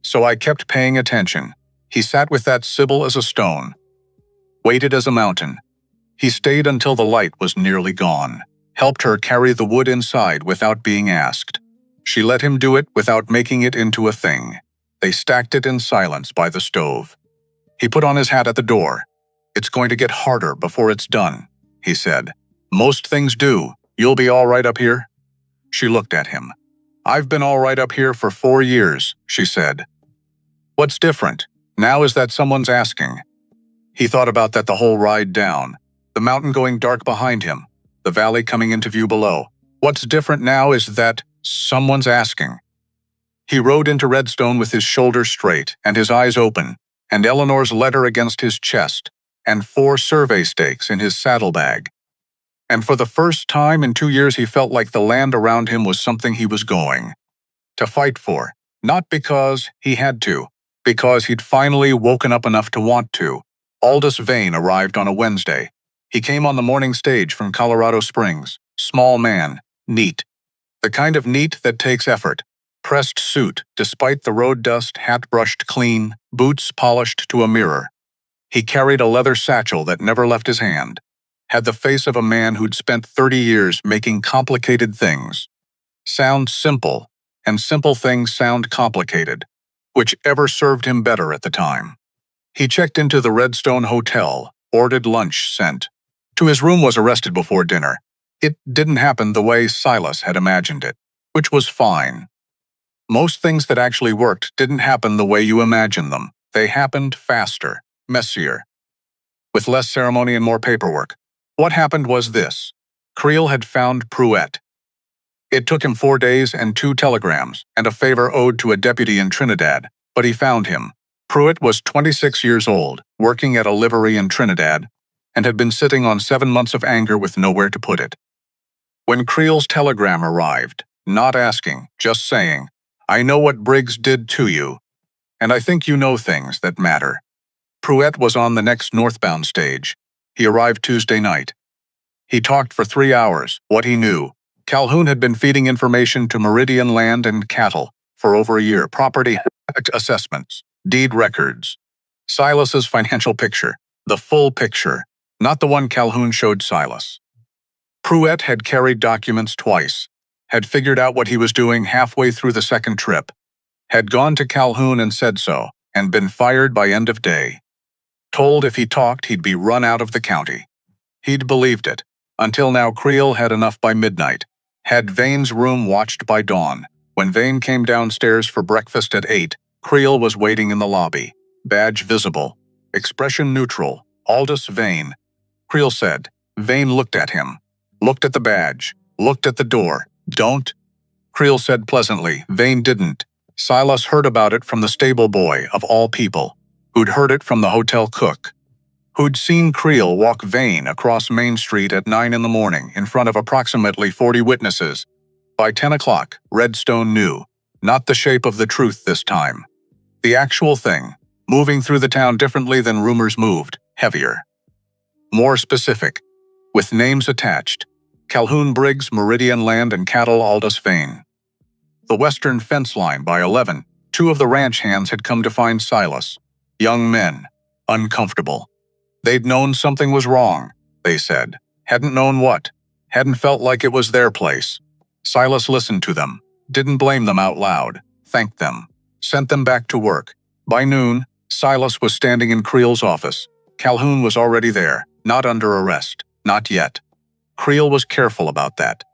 So I kept paying attention." He sat with that Sybil as a stone, weighted as a mountain. He stayed until the light was nearly gone, helped her carry the wood inside without being asked. She let him do it without making it into a thing. They stacked it in silence by the stove. He put on his hat at the door. "It's going to get harder before it's done," he said. "Most things do. You'll be all right up here?" She looked at him. "I've been all right up here for 4 years," she said. "What's different now is that someone's asking." He thought about that the whole ride down, the mountain going dark behind him, the valley coming into view below. What's different now is that someone's asking. He rode into Redstone with his shoulders straight and his eyes open, and Eleanor's letter against his chest, and 4 survey stakes in his saddlebag. And for the first time in 2 years he felt like the land around him was something he was going to fight for, not because he had to, because he'd finally woken up enough to want to. Aldous Vane arrived on a Wednesday. He came on the morning stage from Colorado Springs. Small man, neat. The kind of neat that takes effort. Pressed suit, despite the road dust, hat brushed clean, boots polished to a mirror. He carried a leather satchel that never left his hand. Had the face of a man who'd spent 30 years making complicated things sound simple, and simple things sound complicated, whichever served him better at the time. He checked into the Redstone Hotel, ordered lunch sent to his room, was arrested before dinner. It didn't happen the way Silas had imagined it, which was fine. Most things that actually worked didn't happen the way you imagined them. They happened faster, messier, with less ceremony and more paperwork. What happened was this. Creel had found Pruett. It took him 4 days and 2 telegrams, and a favor owed to a deputy in Trinidad, but he found him. Pruett was 26 years old, working at a livery in Trinidad, and had been sitting on 7 months of anger with nowhere to put it. When Creel's telegram arrived, not asking, just saying, "I know what Briggs did to you, and I think you know things that matter." Pruett was on the next northbound stage. He arrived Tuesday night. He talked for 3 hours, what he knew. Calhoun had been feeding information to Meridian Land and Cattle for over a year. Property assessments, deed records. Silas's financial picture, the full picture, not the one Calhoun showed Silas. Pruett had carried documents twice, had figured out what he was doing halfway through the second trip, had gone to Calhoun and said so, and been fired by end of day. Told if he talked he'd be run out of the county. He'd believed it. Until now Creel had enough by midnight. Had Vane's room watched by dawn. When Vane came downstairs for breakfast at 8, Creel was waiting in the lobby. Badge visible. Expression neutral. Aldous Vane. Creel said. Vane looked at him. Looked at the badge. Looked at the door. "Don't." Creel said pleasantly. Vane didn't. Silas heard about it from the stable boy, of all people, who'd heard it from the hotel cook, who'd seen Creel walk Vane across Main Street at 9 in the morning in front of approximately 40 witnesses. By 10 o'clock, Redstone knew. Not the shape of the truth this time. The actual thing, moving through the town differently than rumors moved, heavier. More specific, with names attached. Calhoun Briggs, Meridian Land and Cattle, Aldous Vane. The western fence line by 11, 2 of the ranch hands had come to find Silas. Young men, uncomfortable. They'd known something was wrong, they said. Hadn't known what. Hadn't felt like it was their place. Silas listened to them, didn't blame them out loud, thanked them, sent them back to work. By noon, Silas was standing in Creel's office. Calhoun was already there, not under arrest, not yet. Creel was careful about that.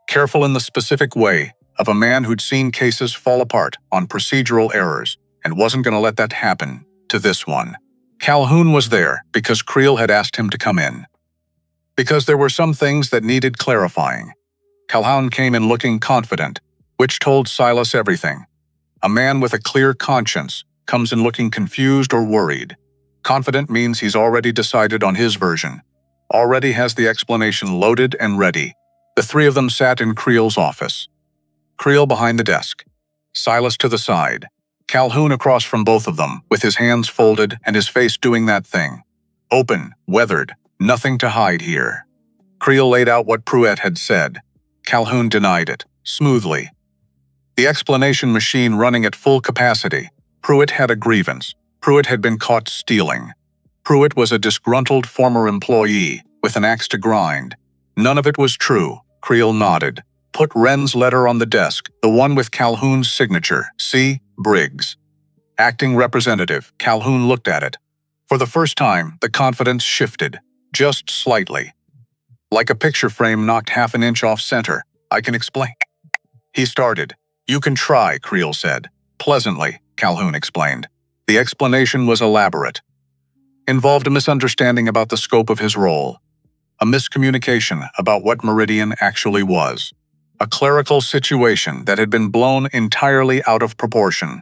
Careful in the specific way of a man who'd seen cases fall apart on procedural errors and wasn't going to let that happen to this one. Calhoun was there because Creel had asked him to come in. Because there were some things that needed clarifying. Calhoun came in looking confident, which told Silas everything. A man with a clear conscience comes in looking confused or worried. Confident means he's already decided on his version, already has the explanation loaded and ready. The three of them sat in Creel's office. Creel behind the desk, Silas to the side, Calhoun across from both of them, with his hands folded and his face doing that thing. Open, weathered, nothing to hide here. Creel laid out what Pruitt had said. Calhoun denied it, smoothly. The explanation machine running at full capacity. Pruitt had a grievance. Pruitt had been caught stealing. Pruitt was a disgruntled former employee with an axe to grind. None of it was true. Creel nodded. Put Wren's letter on the desk, the one with Calhoun's signature, C. Briggs. Acting representative, Calhoun looked at it. For the first time, the confidence shifted, just slightly. Like a picture frame knocked half an inch off center. I can explain. He started. You can try, Creel said. Pleasantly, Calhoun explained. The explanation was elaborate. Involved a misunderstanding about the scope of his role. A miscommunication about what Meridian actually was. A clerical situation that had been blown entirely out of proportion.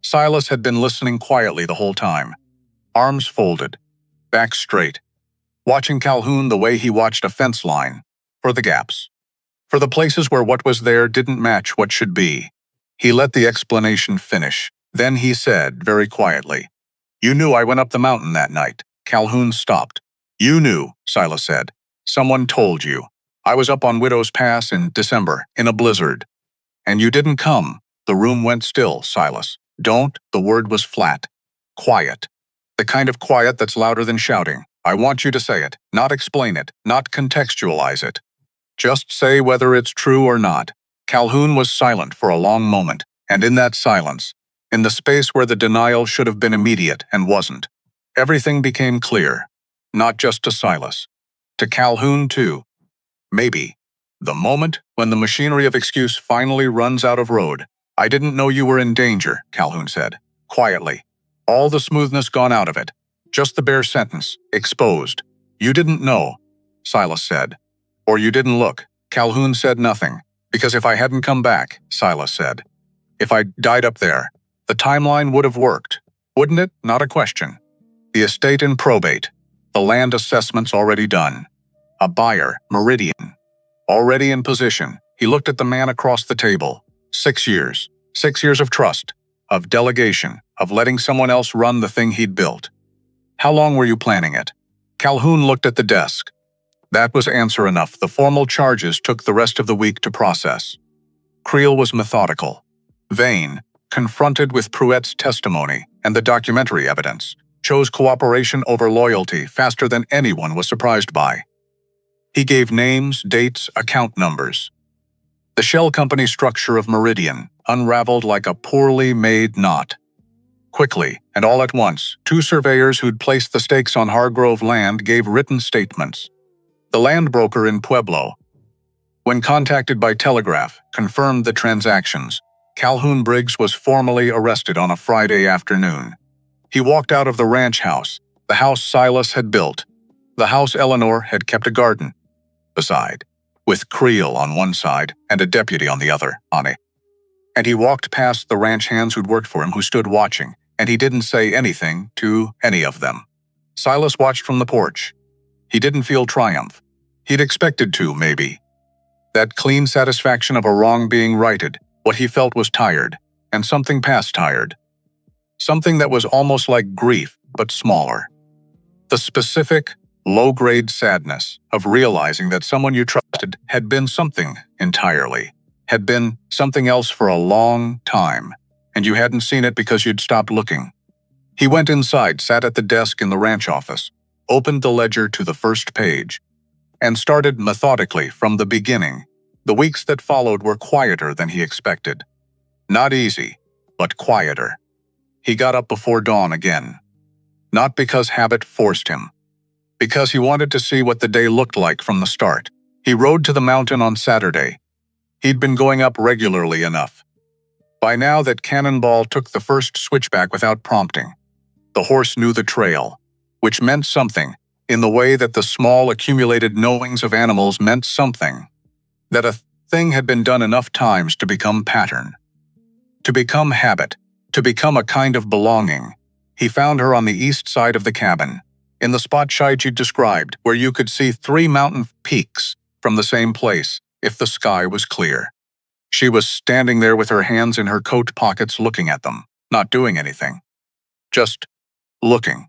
Silas had been listening quietly the whole time. Arms folded, back straight. Watching Calhoun the way he watched a fence line. For the gaps. For the places where what was there didn't match what should be. He let the explanation finish. Then he said, very quietly, You knew I went up the mountain that night. Calhoun stopped. You knew, Silas said. Someone told you. I was up on Widow's Pass in December, in a blizzard. And you didn't come. The room went still, Silas. Don't, the word was flat. Quiet. The kind of quiet that's louder than shouting. I want you to say it, not explain it, not contextualize it. Just say whether it's true or not. Calhoun was silent for a long moment, and in that silence, in the space where the denial should have been immediate and wasn't, everything became clear. Not just to Silas. To Calhoun, too. Maybe. The moment when the machinery of excuse finally runs out of road. I didn't know you were in danger, Calhoun said, quietly. All the smoothness gone out of it. Just the bare sentence, exposed. You didn't know, Silas said. Or you didn't look. Calhoun said nothing. Because if I hadn't come back, Silas said. If I died up there, the timeline would have worked. Wouldn't it? Not a question. The estate in probate. The land assessment's already done. A buyer, Meridian. Already in position. He looked at the man across the table. 6 years. 6 years of trust. Of delegation. Of letting someone else run the thing he'd built. How long were you planning it? Calhoun looked at the desk. That was answer enough. The formal charges took the rest of the week to process. Creel was methodical. Vain, confronted with Pruitt's testimony and the documentary evidence, chose cooperation over loyalty faster than anyone was surprised by. He gave names, dates, account numbers. The shell company structure of Meridian unraveled like a poorly made knot. Quickly, and all at once, 2 surveyors who'd placed the stakes on Hargrove land gave written statements. The land broker in Pueblo, when contacted by telegraph, confirmed the transactions. Calhoun Briggs was formally arrested on a Friday afternoon. He walked out of the ranch house, the house Silas had built, the house Eleanor had kept a garden beside, with Creel on one side and a deputy on the other, Ani. And he walked past the ranch hands who'd worked for him who stood watching, and he didn't say anything to any of them. Silas watched from the porch. He didn't feel triumph. He'd expected to, maybe. That clean satisfaction of a wrong being righted, what he felt was tired, and something past tired. Something that was almost like grief, but smaller. The specific, low-grade sadness of realizing that someone you trusted had been something entirely, had been something else for a long time, and you hadn't seen it because you'd stopped looking. He went inside, sat at the desk in the ranch office, opened the ledger to the first page, and started methodically from the beginning. The weeks that followed were quieter than he expected. Not easy, but quieter. He got up before dawn again. Not because habit forced him. Because he wanted to see what the day looked like from the start. He rode to the mountain on Saturday. He'd been going up regularly enough. By now that Cannonball took the first switchback without prompting. The horse knew the trail, which meant something, in the way that the small accumulated knowings of animals meant something. That a thing had been done enough times to become pattern, to become habit, to become a kind of belonging. He found her on the east side of the cabin, in the spot Shaiji described, where you could see 3 mountain peaks from the same place if the sky was clear. She was standing there with her hands in her coat pockets looking at them, not doing anything. Just looking.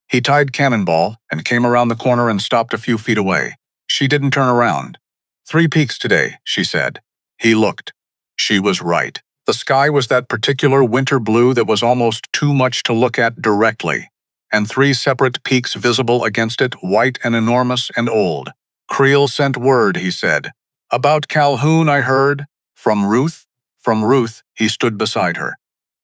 He tied Cannonball and came around the corner and stopped a few feet away. She didn't turn around. 3 peaks today, she said. He looked. She was right. The sky was that particular winter blue that was almost too much to look at directly, and 3 separate peaks visible against it, white and enormous and old. Creel sent word, he said. About Calhoun, I heard. From Ruth? From Ruth, he stood beside her.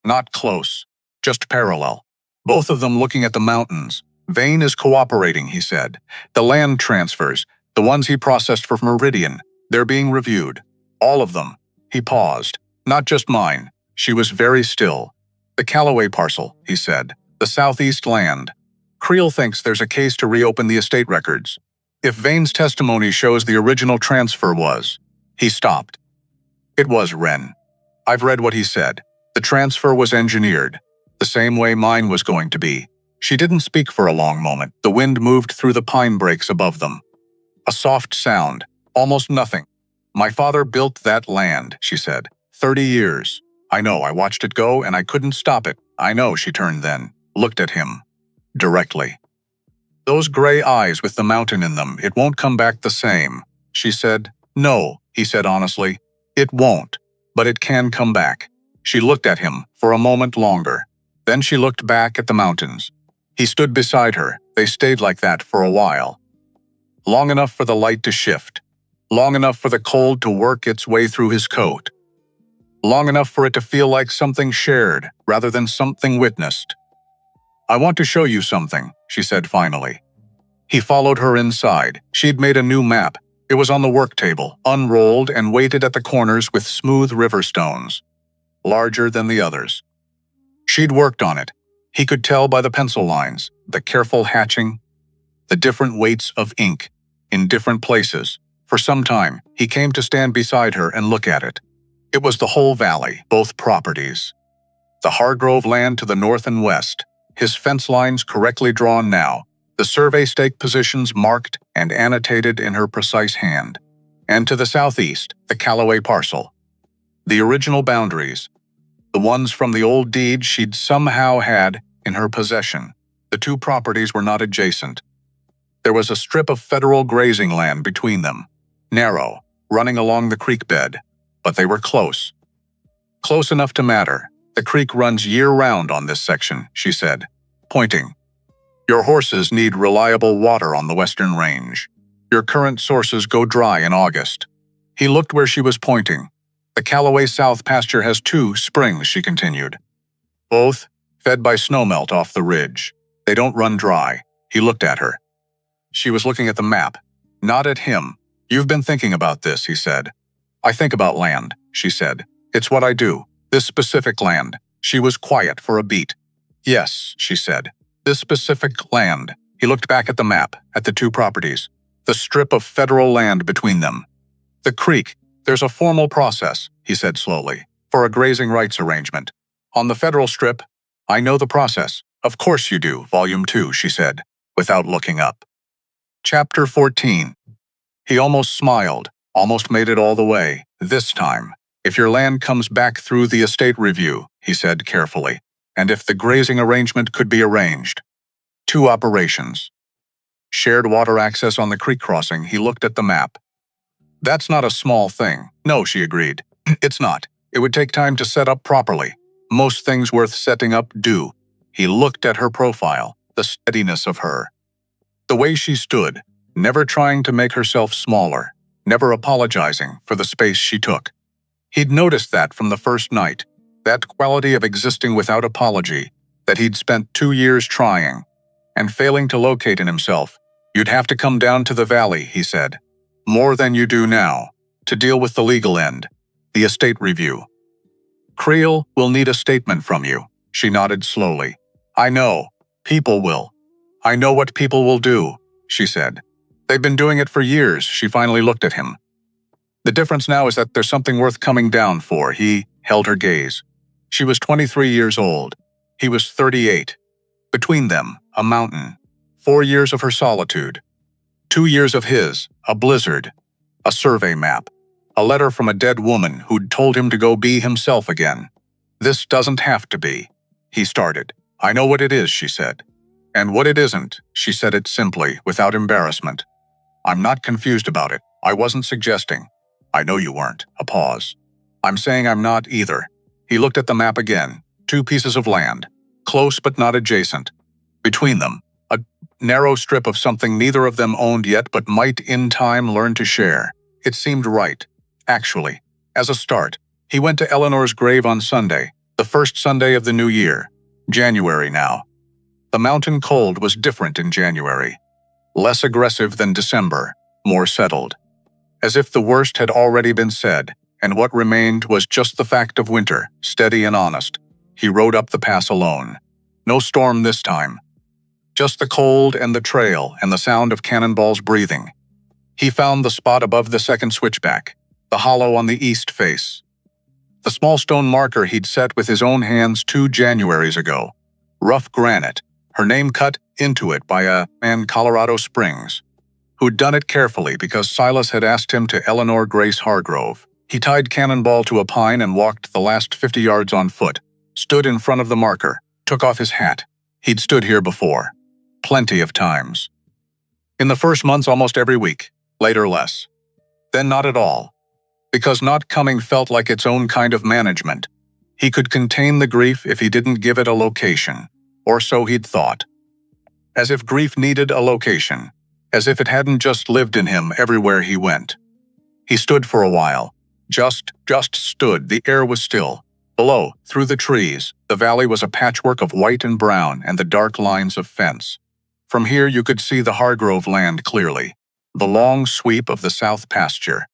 Not close, just parallel. Both of them looking at the mountains. Vane is cooperating, he said. The land transfers, the ones he processed for Meridian, they're being reviewed. All of them. He paused. Not just mine. She was very still. The Calloway parcel, he said. The southeast land. Creel thinks there's a case to reopen the estate records. If Vane's testimony shows the original transfer was... He stopped. It was Wren. I've read what he said. The transfer was engineered, the same way mine was going to be. She didn't speak for a long moment. The wind moved through the pine brakes above them. A soft sound, almost nothing. My father built that land, she said. 30 years. I know, I watched it go and I couldn't stop it. I know, she turned then, looked at him. Directly. Those gray eyes with the mountain in them, it won't come back the same. She said. No, he said honestly. It won't, but it can come back. She looked at him for a moment longer. Then she looked back at the mountains. He stood beside her. They stayed like that for a while. Long enough for the light to shift. Long enough for the cold to work its way through his coat. Long enough for it to feel like something shared rather than something witnessed. I want to show you something, she said finally. He followed her inside. She'd made a new map. It was on the work table, unrolled and weighted at the corners with smooth river stones, larger than the others. She'd worked on it. He could tell by the pencil lines, the careful hatching, the different weights of ink, in different places. For some time, he came to stand beside her and look at it. It was the whole valley, both properties. The Hargrove land to the north and west, his fence lines correctly drawn now, the survey stake positions marked and annotated in her precise hand. And to the southeast, the Calloway parcel. The original boundaries, the ones from the old deed she'd somehow had in her possession. The 2 properties were not adjacent. There was a strip of federal grazing land between them, narrow, running along the creek bed, but they were close. Close enough to matter. The creek runs year-round on this section, she said, pointing. Your horses need reliable water on the western range. Your current sources go dry in August. He looked where she was pointing. The Calloway South pasture has 2 springs, she continued. Both fed by snowmelt off the ridge. They don't run dry. He looked at her. She was looking at the map, not at him. You've been thinking about this, he said. I think about land, she said. It's what I do. This specific land. She was quiet for a beat. Yes, she said. This specific land. He looked back at the map, at the 2 properties. The strip of federal land between them. The creek. There's a formal process, he said slowly, for a grazing rights arrangement. On the federal strip, I know the process. Of course you do, Volume 2, she said, without looking up. Chapter 14. He almost smiled, almost made it all the way. This time, if your land comes back through the estate review, he said carefully, and if the grazing arrangement could be arranged. 2 operations. Shared water access on the creek crossing, he looked at the map. That's not a small thing. No, she agreed. It's not. It would take time to set up properly. Most things worth setting up do. He looked at her profile, the steadiness of her. The way she stood, never trying to make herself smaller, never apologizing for the space she took. He'd noticed that from the first night, that quality of existing without apology that he'd spent 2 years trying and failing to locate in himself. You'd have to come down to the valley, he said. More than you do now, to deal with the legal end, the estate review. Creel will need a statement from you, she nodded slowly. I know. People will. I know what people will do, she said. They've been doing it for years, she finally looked at him. The difference now is that there's something worth coming down for. He held her gaze. She was 23 years old. He was 38. Between them, a mountain. 4 years of her solitude. 2 years of his, a blizzard. A survey map. A letter from a dead woman who'd told him to go be himself again. This doesn't have to be, he started. I know what it is, she said. And what it isn't, she said it simply, without embarrassment. I'm not confused about it. I wasn't suggesting. I know you weren't. A pause. I'm saying I'm not either. He looked at the map again. 2 pieces of land. Close but not adjacent. Between them, a narrow strip of something neither of them owned yet but might in time learn to share. It seemed right. Actually, as a start, he went to Eleanor's grave on Sunday, the first Sunday of the new year. January now. The mountain cold was different in January. Less aggressive than December, more settled. As if the worst had already been said, and what remained was just the fact of winter, steady and honest. He rode up the pass alone. No storm this time. Just the cold and the trail and the sound of cannonballs breathing. He found the spot above the second switchback, the hollow on the east face. The small stone marker he'd set with his own hands 2 Januaries ago. Rough granite, her name cut into it by a man in Colorado Springs, who'd done it carefully because Silas had asked him to Eleanor Grace Hargrove. He tied Cannonball to a pine and walked the last 50 yards on foot, stood in front of the marker, took off his hat. He'd stood here before. Plenty of times. In the first months almost every week, later less. Then not at all. Because not coming felt like its own kind of management. He could contain the grief if he didn't give it a location. Or so he'd thought. As if grief needed a location. As if it hadn't just lived in him everywhere he went. He stood for a while. Just stood. The air was still. Below, through the trees, the valley was a patchwork of white and brown and the dark lines of fence. From here you could see the Hargrove land clearly. The long sweep of the south pasture.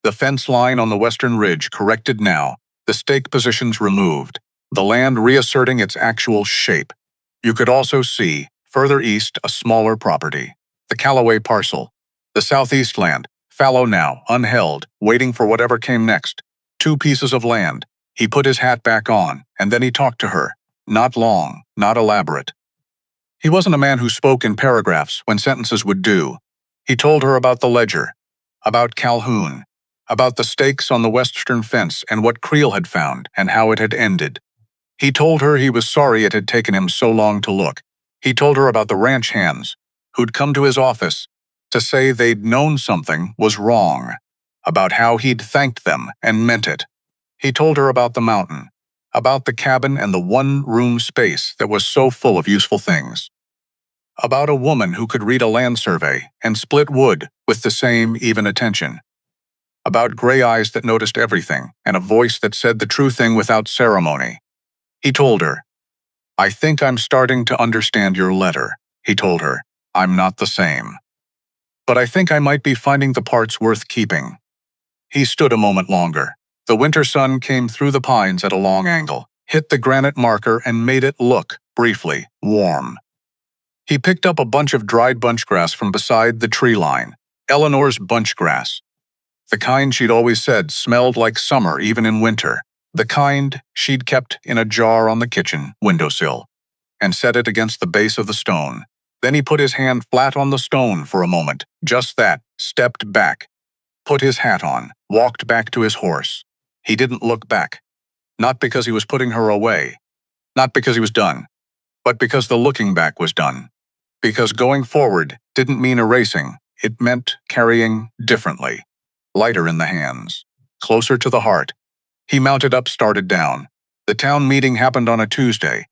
The fence line on the western ridge corrected now, the stake positions removed, the land reasserting its actual shape. You could also see, further east, a smaller property. The Callaway parcel. The southeast land, fallow now, unheld, waiting for whatever came next. 2 pieces of land. He put his hat back on, and then he talked to her. Not long, not elaborate. He wasn't a man who spoke in paragraphs when sentences would do. He told her about the ledger, about Calhoun, about the stakes on the western fence and what Creel had found and how it had ended. He told her he was sorry it had taken him so long to look. He told her about the ranch hands, who'd come to his office to say they'd known something was wrong, about how he'd thanked them and meant it. He told her about the mountain, about the cabin and the one-room space that was so full of useful things, about a woman who could read a land survey and split wood with the same even attention, about gray eyes that noticed everything and a voice that said the true thing without ceremony. He told her, I think I'm starting to understand your letter, he told her. I'm not the same. But I think I might be finding the parts worth keeping. He stood a moment longer. The winter sun came through the pines at a long angle, hit the granite marker and made it look, briefly, warm. He picked up a bunch of dried bunchgrass from beside the tree line, Eleanor's bunchgrass. The kind she'd always said smelled like summer even in winter, the kind she'd kept in a jar on the kitchen windowsill, and set it against the base of the stone. Then he put his hand flat on the stone for a moment, just that, stepped back, put his hat on, walked back to his horse. He didn't look back. Not because he was putting her away. Not because he was done. But because the looking back was done. Because going forward didn't mean erasing. It meant carrying differently. Lighter in the hands. Closer to the heart. He mounted up, started down. The town meeting happened on a Tuesday.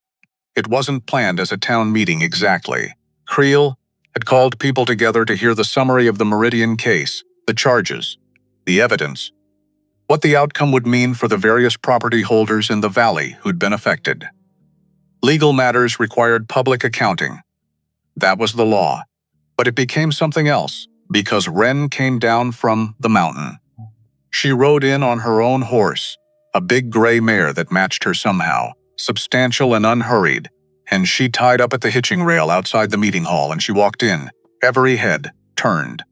It wasn't planned as a town meeting exactly. Creel had called people together to hear the summary of the Meridian case, the charges, the evidence, what the outcome would mean for the various property holders in the valley who'd been affected. Legal matters required public accounting. That was the law. But it became something else, because Wren came down from the mountain. She rode in on her own horse, a big gray mare that matched her somehow, substantial and unhurried, and she tied up at the hitching rail outside the meeting hall and she walked in, every head turned.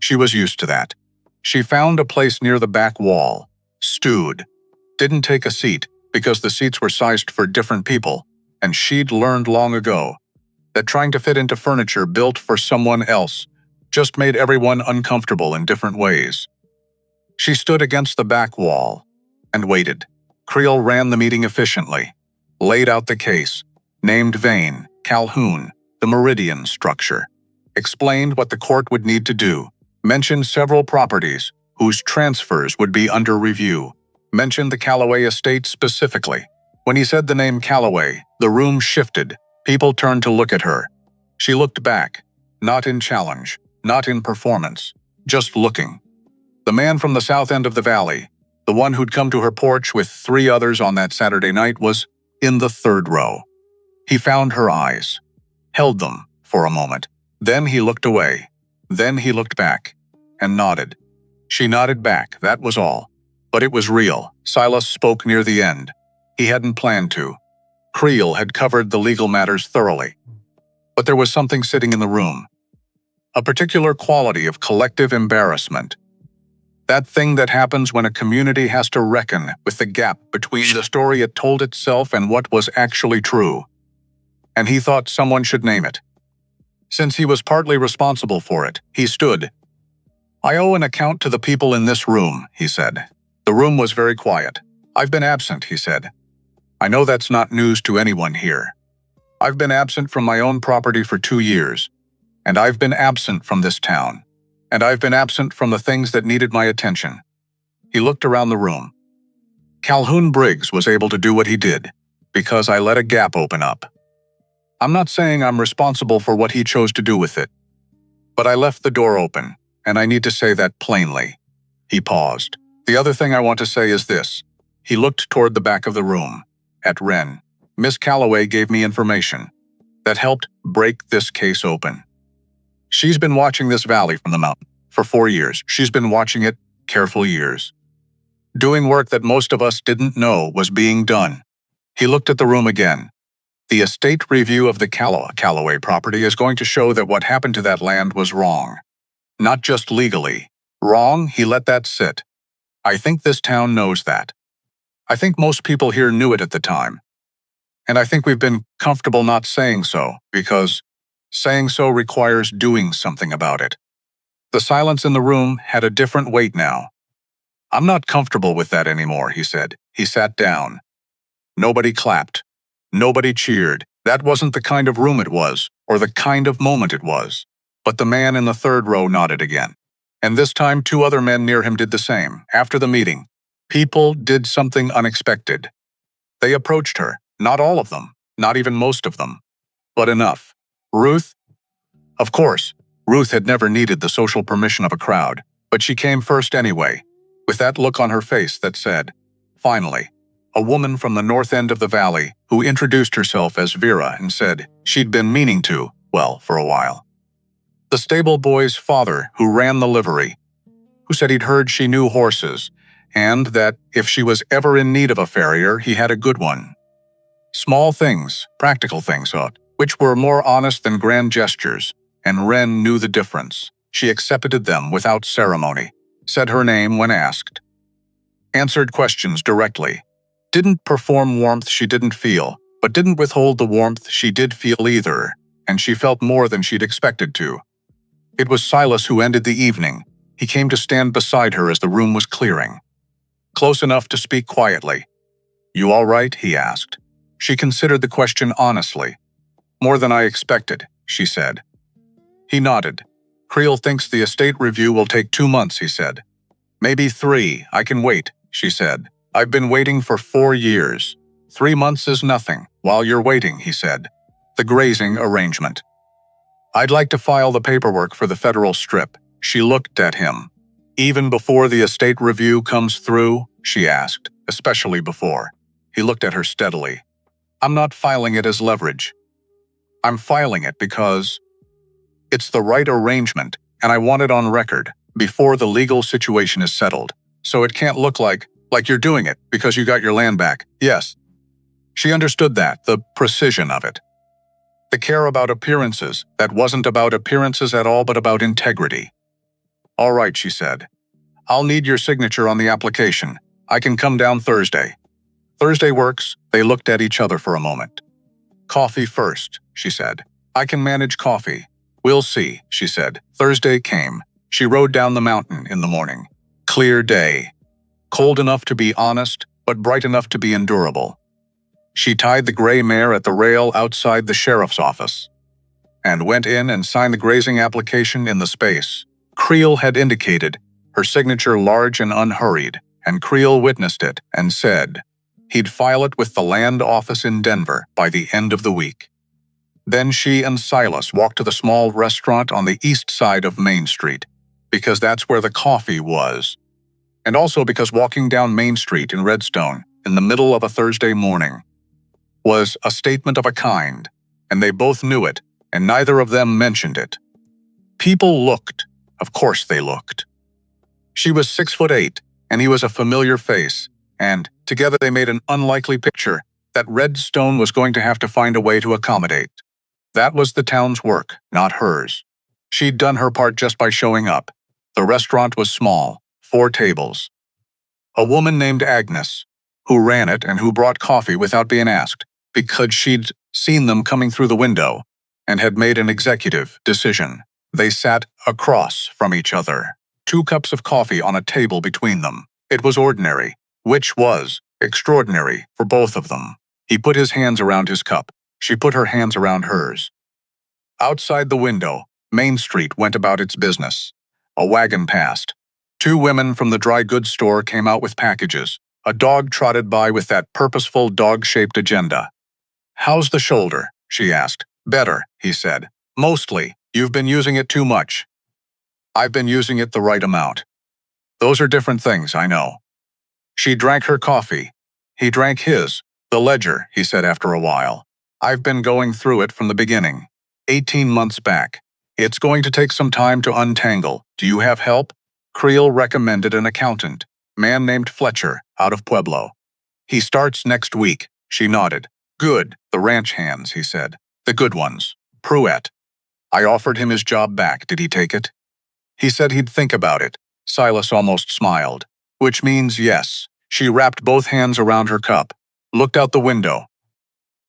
She was used to that. She found a place near the back wall, stewed, didn't take a seat because the seats were sized for different people, and she'd learned long ago that trying to fit into furniture built for someone else just made everyone uncomfortable in different ways. She stood against the back wall and waited. Creel ran the meeting efficiently, laid out the case, named Vane, Calhoun, the Meridian structure, explained what the court would need to do, mentioned several properties whose transfers would be under review, mentioned the Calloway estate specifically. When he said the name Calloway, the room shifted. People turned to look at her. She looked back, not in challenge, not in performance, just looking. The man from the south end of the valley, the one who'd come to her porch with 3 others on that Saturday night, was in the 3rd row. He found her eyes, held them for a moment. Then he looked away. Then he looked back and nodded. She nodded back, that was all. But it was real. Silas spoke near the end. He hadn't planned to. Creel had covered the legal matters thoroughly. But there was something sitting in the room. A particular quality of collective embarrassment. That thing that happens when a community has to reckon with the gap between the story it told itself and what was actually true. And he thought someone should name it. Since he was partly responsible for it, he stood. "I owe an account to the people in this room," he said. The room was very quiet. "I've been absent," he said. "I know that's not news to anyone here. I've been absent from my own property for 2 years, and I've been absent from this town, and I've been absent from the things that needed my attention." He looked around the room. "Calhoun Briggs was able to do what he did because I let a gap open up. I'm not saying I'm responsible for what he chose to do with it, but I left the door open, and I need to say that plainly." He paused. "The other thing I want to say is this." He looked toward the back of the room, at Wren. "Miss Calloway gave me information that helped break this case open. She's been watching this valley from the mountain for 4 years. She's been watching it careful years, doing work that most of us didn't know was being done." He looked at the room again. "The estate review of the Calloway property is going to show that what happened to that land was wrong. Not just legally. Wrong, he let that sit. I think this town knows that. I think most people here knew it at the time. And I think we've been comfortable not saying so, because saying so requires doing something about it." The silence in the room had a different weight now. "I'm not comfortable with that anymore," he said. He sat down. Nobody clapped. Nobody cheered. That wasn't the kind of room it was, or the kind of moment it was. But the man in the 3rd row nodded again. And this time 2 other men near him did the same. After the meeting, people did something unexpected. They approached her. Not all of them, not even most of them, but enough. Ruth? Of course, Ruth had never needed the social permission of a crowd, but she came first anyway, with that look on her face that said, "Finally." A woman from the north end of the valley who introduced herself as Vera and said she'd been meaning to, well, for a while. The stable boy's father who ran the livery, who said he'd heard she knew horses, and that if she was ever in need of a farrier, he had a good one. Small things, practical things, which were more honest than grand gestures, and Wren knew the difference. She accepted them without ceremony, said her name when asked, answered questions directly, didn't perform warmth she didn't feel, but didn't withhold the warmth she did feel either, and she felt more than she'd expected to. It was Silas who ended the evening. He came to stand beside her as the room was clearing. Close enough to speak quietly. "You all right?" he asked. She considered the question honestly. "More than I expected," she said. He nodded. "Creel thinks the estate review will take 2 months," he said. "Maybe 3, I can wait," she said. "I've been waiting for 4 years. 3 months is nothing, while you're waiting," he said. "The grazing arrangement. I'd like to file the paperwork for the federal strip." She looked at him. "Even before the estate review comes through?" she asked, especially before. He looked at her steadily. "I'm not filing it as leverage. I'm filing it because it's the right arrangement, and I want it on record before the legal situation is settled, so it can't look like you're doing it because you got your land back." Yes. She understood that, the precision of it. The care about appearances that wasn't about appearances at all but about integrity. "All right," she said. I'll need your signature on the application. I can come down Thursday. Thursday works. They looked at each other for a moment. Coffee first, she said. I can manage coffee. We'll see, she said. Thursday came. She rode down the mountain in the morning. Clear day. Cold enough to be honest, but bright enough to be endurable. She tied the gray mare at the rail outside the sheriff's office and went in and signed the grazing application in the space Creel had indicated, her signature large and unhurried, and Creel witnessed it and said he'd file it with the land office in Denver by the end of the week. Then she and Silas walked to the small restaurant on the east side of Main Street, because that's where the coffee was, and also because walking down Main Street in Redstone in the middle of a Thursday morning was a statement of a kind, and they both knew it, and neither of them mentioned it. People looked. Of course they looked. She was 6'8", and he was a familiar face, and together they made an unlikely picture that Redstone was going to have to find a way to accommodate. That was the town's work, not hers. She'd done her part just by showing up. The restaurant was small, 4 tables. A woman named Agnes, who ran it and who brought coffee without being asked, because she'd seen them coming through the window and had made an executive decision. They sat across from each other, 2 cups of coffee on a table between them. It was ordinary, which was extraordinary for both of them. He put his hands around his cup. She put her hands around hers. Outside the window, Main Street went about its business. A wagon passed. 2 women from the dry goods store came out with packages. A dog trotted by with that purposeful dog-shaped agenda. "How's the shoulder?" she asked. "Better," he said. "Mostly. You've been using it too much." "I've been using it the right amount." "Those are different things, I know." She drank her coffee. He drank his. "The ledger," he said after a while. "I've been going through it from the beginning. 18 months back. It's going to take some time to untangle. Do you have help?" Creel recommended an accountant, man named Fletcher, out of Pueblo. "He starts next week." She nodded. "Good, the ranch hands," he said. "The good ones. Pruitt. I offered him his job back. Did he take it?" "He said he'd think about it." Silas almost smiled. "Which means yes." She wrapped both hands around her cup, looked out the window.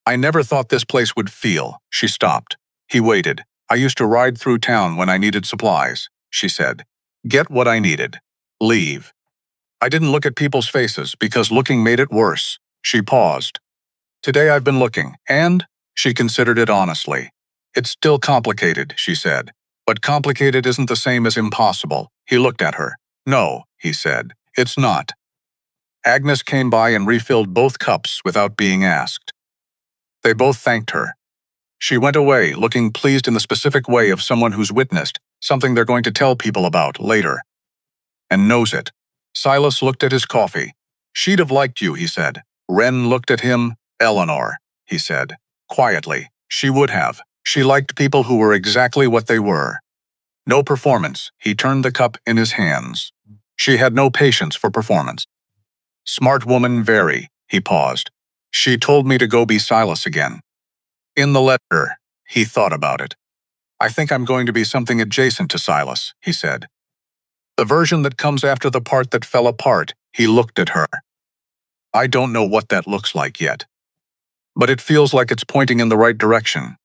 "I never thought this place would feel." She stopped. He waited. "I used to ride through town when I needed supplies," she said. "Get what I needed. Leave. I didn't look at people's faces because looking made it worse." She paused. "Today I've been looking, and," she considered it honestly, "it's still complicated," she said. "But complicated isn't the same as impossible." He looked at her. "No," he said, "it's not." Agnes came by and refilled both cups without being asked. They both thanked her. She went away, looking pleased in the specific way of someone who's witnessed something they're going to tell people about later, and knows it. Silas looked at his coffee. "She'd have liked you," he said. Wren looked at him. "Eleanor," he said, quietly. "She would have. She liked people who were exactly what they were. No performance." He turned the cup in his hands. "She had no patience for performance. Smart woman, very." He paused. "She told me to go be Silas again." In the letter, he thought about it. "I think I'm going to be something adjacent to Silas," he said. "The version that comes after the part that fell apart." He looked at her. "I don't know what that looks like yet. But it feels like it's pointing in the right direction."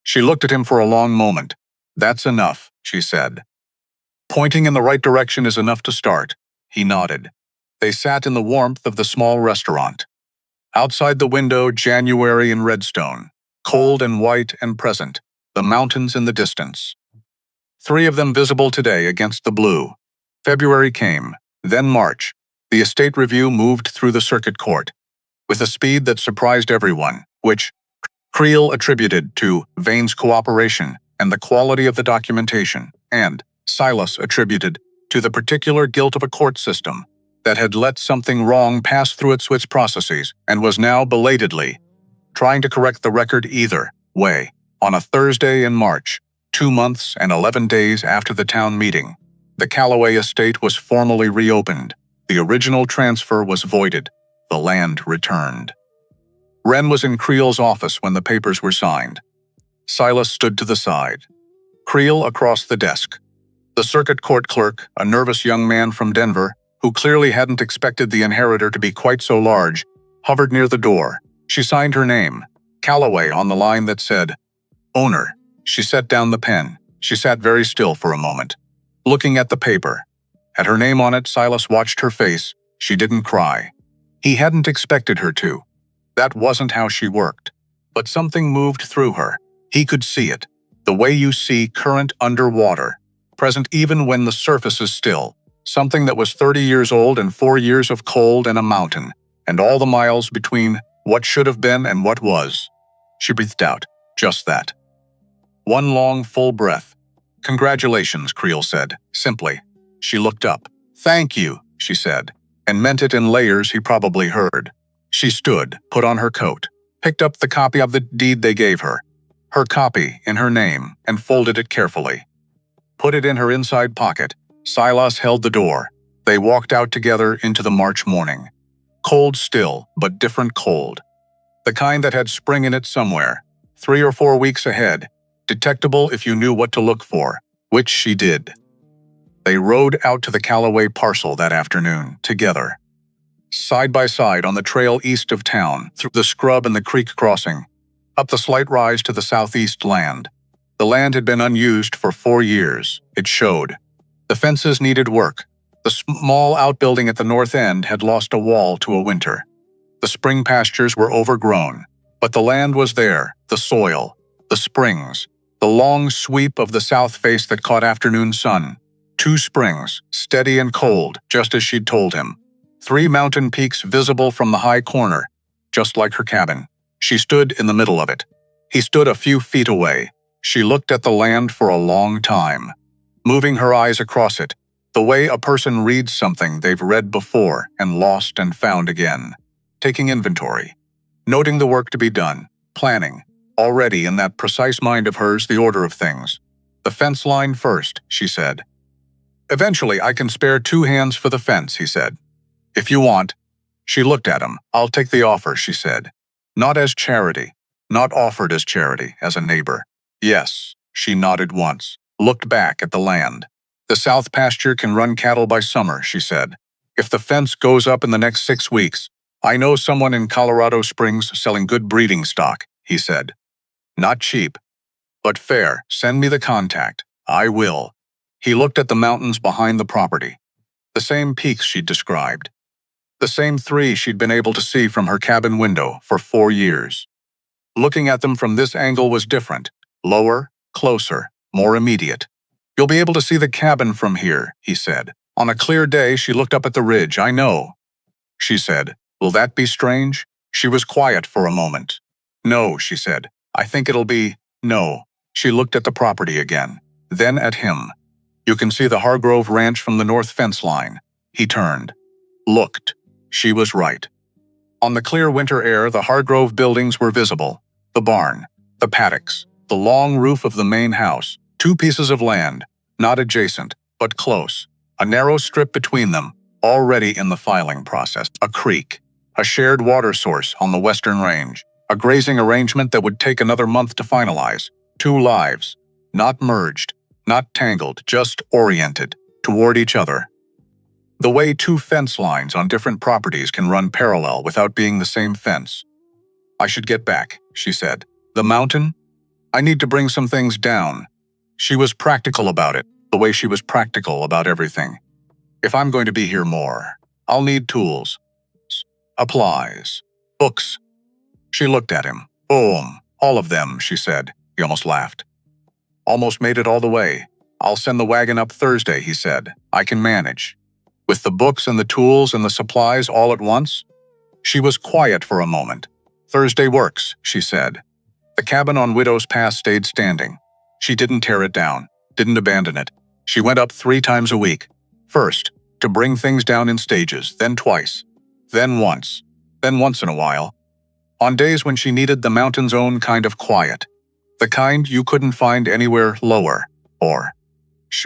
She looked at him for a long moment. "That's enough," she said. "Pointing in the right direction is enough to start." He nodded. They sat in the warmth of the small restaurant. Outside the window, January in Redstone. Cold and white and present, the mountains in the distance. 3 of them visible today against the blue. February came, then March. The estate review moved through the circuit court, with a speed that surprised everyone, which Creel attributed to Vane's cooperation and the quality of the documentation, and Silas attributed to the particular guilt of a court system that had let something wrong pass through its processes and was now belatedly trying to correct the record either way. On a Thursday in March, 2 months and 11 days after the town meeting, the Calloway estate was formally reopened. The original transfer was voided. The land returned. Wren was in Creel's office when the papers were signed. Silas stood to the side. Creel across the desk. The circuit court clerk, a nervous young man from Denver, who clearly hadn't expected the inheritor to be quite so large, hovered near the door. She signed her name, Calloway, on the line that said, "Owner." She set down the pen. She sat very still for a moment, looking at the paper. At her name on it, Silas watched her face. She didn't cry. He hadn't expected her to. That wasn't how she worked. But something moved through her. He could see it. The way you see current underwater, present even when the surface is still. Something that was 30 years old and 4 years of cold and a mountain, and all the miles between what should have been and what was. She breathed out, just that. One long, full breath. "Congratulations," Creel said, simply. She looked up. "Thank you," she said, and meant it in layers he probably heard. She stood, put on her coat, picked up the copy of the deed they gave her, her copy in her name, and folded it carefully. Put it in her inside pocket. Silas held the door. They walked out together into the March morning. Cold still, but different cold. The kind that had spring in it somewhere, 3 or 4 weeks ahead, detectable if you knew what to look for, which she did. They rode out to the Calloway parcel that afternoon, together. Side by side on the trail east of town, through the scrub and the creek crossing, up the slight rise to the southeast land. The land had been unused for 4 years, it showed. The fences needed work. The small outbuilding at the north end had lost a wall to a winter. The spring pastures were overgrown, but the land was there, the soil, the springs, the long sweep of the south face that caught afternoon sun. 2 springs, steady and cold, just as she'd told him. 3 mountain peaks visible from the high corner, just like her cabin. She stood in the middle of it. He stood a few feet away. She looked at the land for a long time, moving her eyes across it, the way a person reads something they've read before and lost and found again. Taking inventory, noting the work to be done, planning, already in that precise mind of hers the order of things. "The fence line first," she said. "Eventually I can spare 2 hands for the fence," he said. "If you want." She looked at him. "I'll take the offer," she said. "Not as charity. Not offered as charity, as a neighbor." "Yes." She nodded once, looked back at the land. "The south pasture can run cattle by summer," she said. "If the fence goes up in the next 6 weeks, I know someone in Colorado Springs selling good breeding stock," he said. "Not cheap, but fair. Send me the contact. I will." He looked at the mountains behind the property. The same peaks she'd described. The same 3 she'd been able to see from her cabin window for 4 years. Looking at them from this angle was different. Lower, closer, more immediate. "You'll be able to see the cabin from here," he said. On a clear day, she looked up at the ridge. "I know," she said. "Will that be strange?" She was quiet for a moment. "No," she said. "I think it'll be, no." She looked at the property again, then at him. "You can see the Hargrove Ranch from the north fence line." He turned. Looked. She was right. On the clear winter air, the Hargrove buildings were visible. The barn, the paddocks, the long roof of the main house, 2 pieces of land, not adjacent, but close. A narrow strip between them, already in the filing process. A creek, a shared water source on the western range, a grazing arrangement that would take another month to finalize. 2 lives, not merged, not tangled, just oriented toward each other. The way 2 fence lines on different properties can run parallel without being the same fence. "I should get back," she said. "The mountain? I need to bring some things down." She was practical about it, the way she was practical about everything. "If I'm going to be here more, I'll need tools. Applies. Books." She looked at him. "Boom. All of them," she said. He almost laughed. "Almost made it all the way. I'll send the wagon up Thursday," he said. "I can manage." "With the books and the tools and the supplies all at once?" She was quiet for a moment. "Thursday works," she said. The cabin on Widow's Pass stayed standing. She didn't tear it down, didn't abandon it. She went up 3 times a week. First, to bring things down in stages, then twice, then once in a while. On days when she needed the mountain's own kind of quiet, the kind you couldn't find anywhere lower, or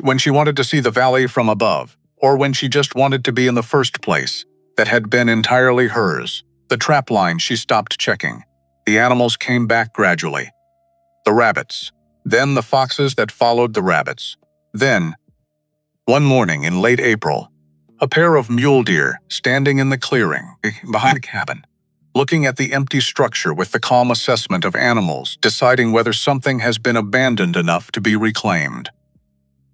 when she wanted to see the valley from above, or when she just wanted to be in the first place that had been entirely hers. The trap line she stopped checking. The animals came back gradually. The rabbits. Then the foxes that followed the rabbits. Then, One morning in late April, a pair of mule deer standing in the clearing behind the cabin, looking at the empty structure with the calm assessment of animals deciding whether something has been abandoned enough to be reclaimed.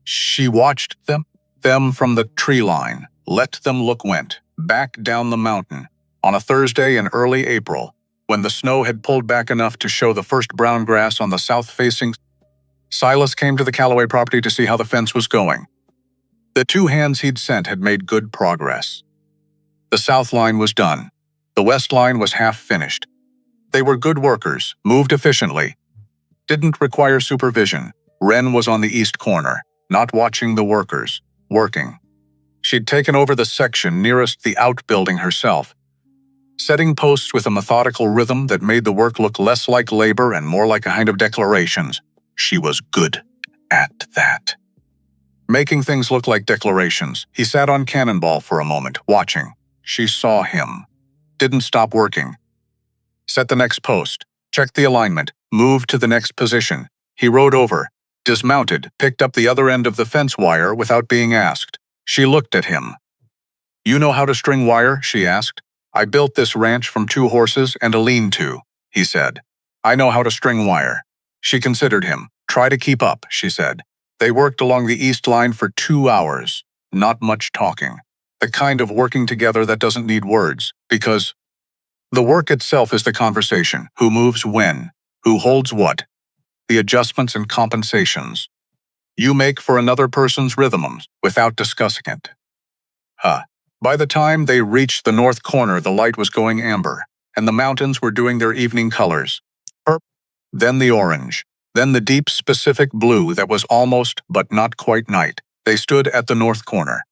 She watched them from the tree line, let them went back down the mountain on a Thursday in early April, when the snow had pulled back enough to show the first brown grass on the south-facing. Silas came to the Calloway property to see how the fence was going. The 2 hands he'd sent had made good progress. The south line was done. The west line was half finished. They were good workers, moved efficiently, didn't require supervision. Wren was on the east corner, not watching the workers, working. She'd taken over the section nearest the outbuilding herself, setting posts with a methodical rhythm that made the work look less like labor and more like a kind of declarations. She was good at that. Making things look like declarations. He sat on Cannonball for a moment, watching. She saw him. Didn't stop working. Set the next post. Checked the alignment. Moved to the next position. He rode over. Dismounted. Picked up the other end of the fence wire without being asked. She looked at him. "You know how to string wire?" she asked. "I built this ranch from 2 horses and a lean-to," he said. "I know how to string wire." She considered him. "Try to keep up," she said. They worked along the east line for 2 hours. Not much talking. The kind of working together that doesn't need words, because the work itself is the conversation. Who moves when? Who holds what? The adjustments and compensations you make for another person's rhythms without discussing it. By the time they reached the north corner, the light was going amber, and the mountains were doing their evening colors. Purple, then the orange, then the deep specific blue that was almost but not quite night. They stood at the north corner,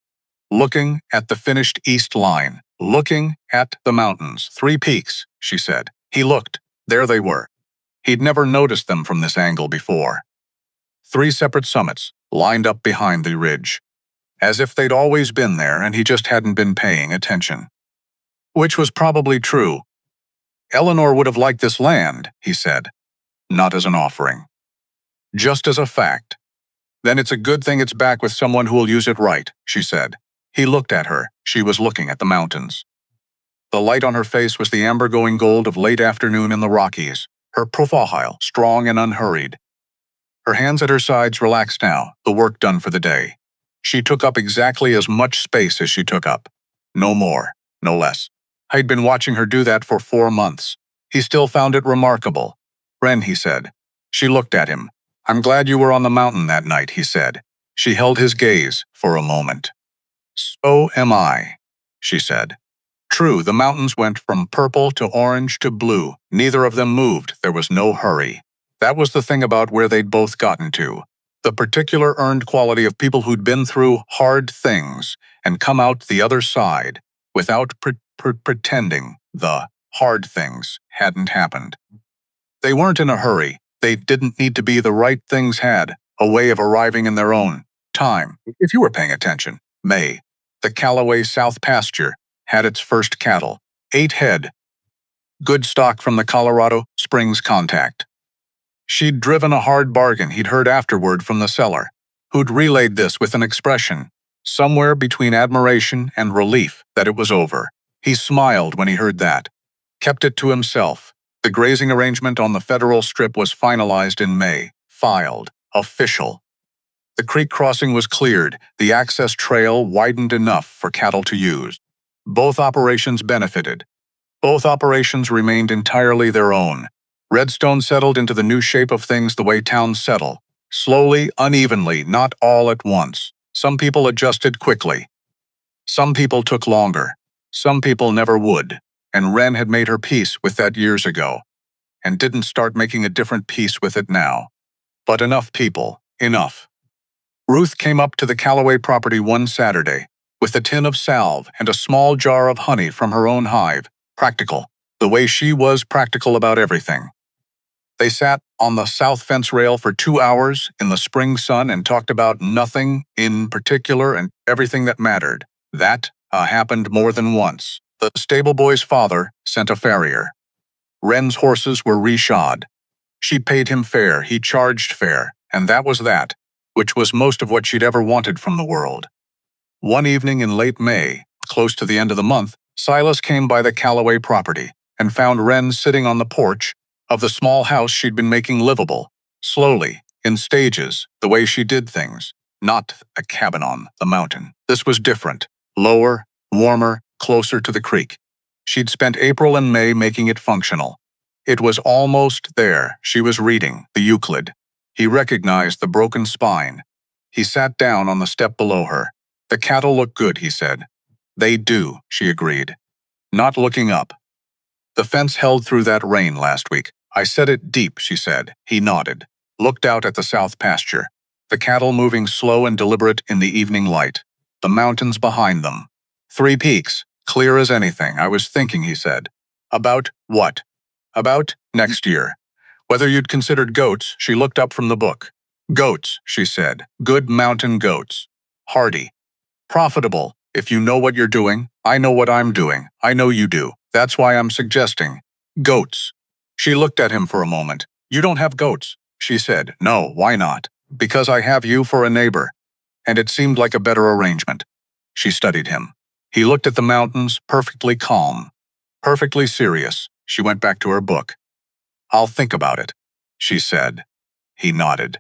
looking at the finished east line, looking at the mountains. 3 peaks, she said. He looked. There they were. He'd never noticed them from this angle before. 3 separate summits, lined up behind the ridge, as if they'd always been there and he just hadn't been paying attention. Which was probably true. Eleanor would have liked this land, he said. Not as an offering. Just as a fact. Then it's a good thing it's back with someone who will use it right, she said. He looked at her. She was looking at the mountains. The light on her face was the amber-going gold of late afternoon in the Rockies, her profile strong and unhurried. Her hands at her sides relaxed now, the work done for the day. She took up exactly as much space as she took up. No more, no less. I'd been watching her do that for 4 months. He still found it remarkable. "Wren," he said. She looked at him. "I'm glad you were on the mountain that night," he said. She held his gaze for a moment. "So am I," she said. True, the mountains went from purple to orange to blue. Neither of them moved. There was no hurry. That was the thing about where they'd both gotten to. The particular earned quality of people who'd been through hard things and come out the other side without pretending the hard things hadn't happened. They weren't in a hurry. They didn't need to be. The right things had a way of arriving in their own time. If you were paying attention, May, the Calloway South pasture, had its first cattle, 8 head. Good stock from the Colorado Springs contact. She'd driven a hard bargain, he'd heard afterward from the seller, who'd relayed this with an expression, somewhere between admiration and relief that it was over. He smiled when he heard that. Kept it to himself. The grazing arrangement on the federal strip was finalized in May. Filed. Official. The creek crossing was cleared. The access trail widened enough for cattle to use. Both operations benefited. Both operations remained entirely their own. Redstone settled into the new shape of things the way towns settle. Slowly, unevenly, not all at once. Some people adjusted quickly. Some people took longer. Some people never would. And Wren had made her peace with that years ago. And didn't start making a different peace with it now. But enough people. Enough. Ruth came up to the Calloway property one Saturday, with a tin of salve and a small jar of honey from her own hive. Practical. The way she was practical about everything. They sat on the south fence rail for 2 hours in the spring sun and talked about nothing in particular and everything that mattered. That happened more than once. The stable boy's father sent a farrier. Wren's horses were reshod. She paid him fair, he charged fair, and that was that. which was most of what she'd ever wanted from the world. One evening in late May, close to the end of the month, Silas came by the Calloway property and found Wren sitting on the porch of the small house she'd been making livable, slowly, in stages, the way she did things, not a cabin on the mountain. This was different, lower, warmer, closer to the creek. She'd spent April and May making it functional. It was almost there. She was reading the Euclid. He recognized the broken spine. He sat down on the step below her. "The cattle look good," he said. "They do," she agreed, not looking up. "The fence held through that rain last week. I set it deep," she said. He nodded, looked out at the south pasture, the cattle moving slow and deliberate in the evening light, the mountains behind them. "3 peaks, clear as anything. I was thinking," he said. "About what?" "About next year. Whether you'd considered goats." She looked up from the book. "Goats," she said. "Good mountain goats. Hardy. Profitable, if you know what you're doing. I know what I'm doing. I know you do. That's why I'm suggesting goats." She looked at him for a moment. "You don't have goats," she said. "No, why not?" "Because I have you for a neighbor." And it seemed like a better arrangement. She studied him. He looked at the mountains, perfectly calm, perfectly serious. She went back to her book. "I'll think about it," she said. He nodded.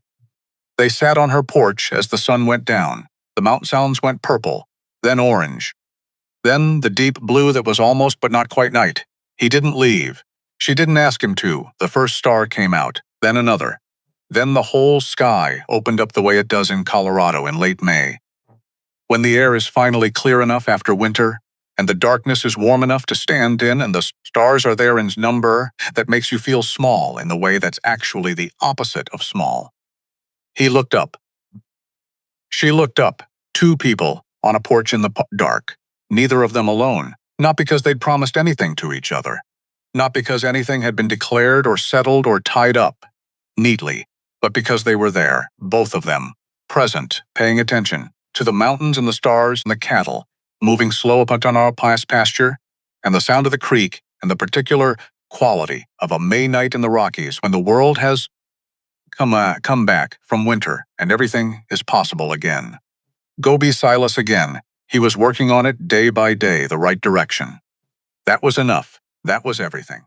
They sat on her porch as the sun went down. The mountain sounds went purple, then orange, then the deep blue that was almost but not quite night. He didn't leave. She didn't ask him to. The first star came out, then another. Then the whole sky opened up the way it does in Colorado in late May, when the air is finally clear enough after winter, and the darkness is warm enough to stand in, and the stars are there in number that makes you feel small in the way that's actually the opposite of small. He looked up. She looked up. 2 people on a porch in the dark, neither of them alone, not because they'd promised anything to each other, not because anything had been declared or settled or tied up neatly, but because they were there, both of them, present, paying attention to the mountains and the stars and the cattle, moving slow up on our past pasture, and the sound of the creek, and the particular quality of a May night in the Rockies when the world has come back from winter and everything is possible again. Go be Silas again. He was working on it day by day, the right direction. That was enough. That was everything.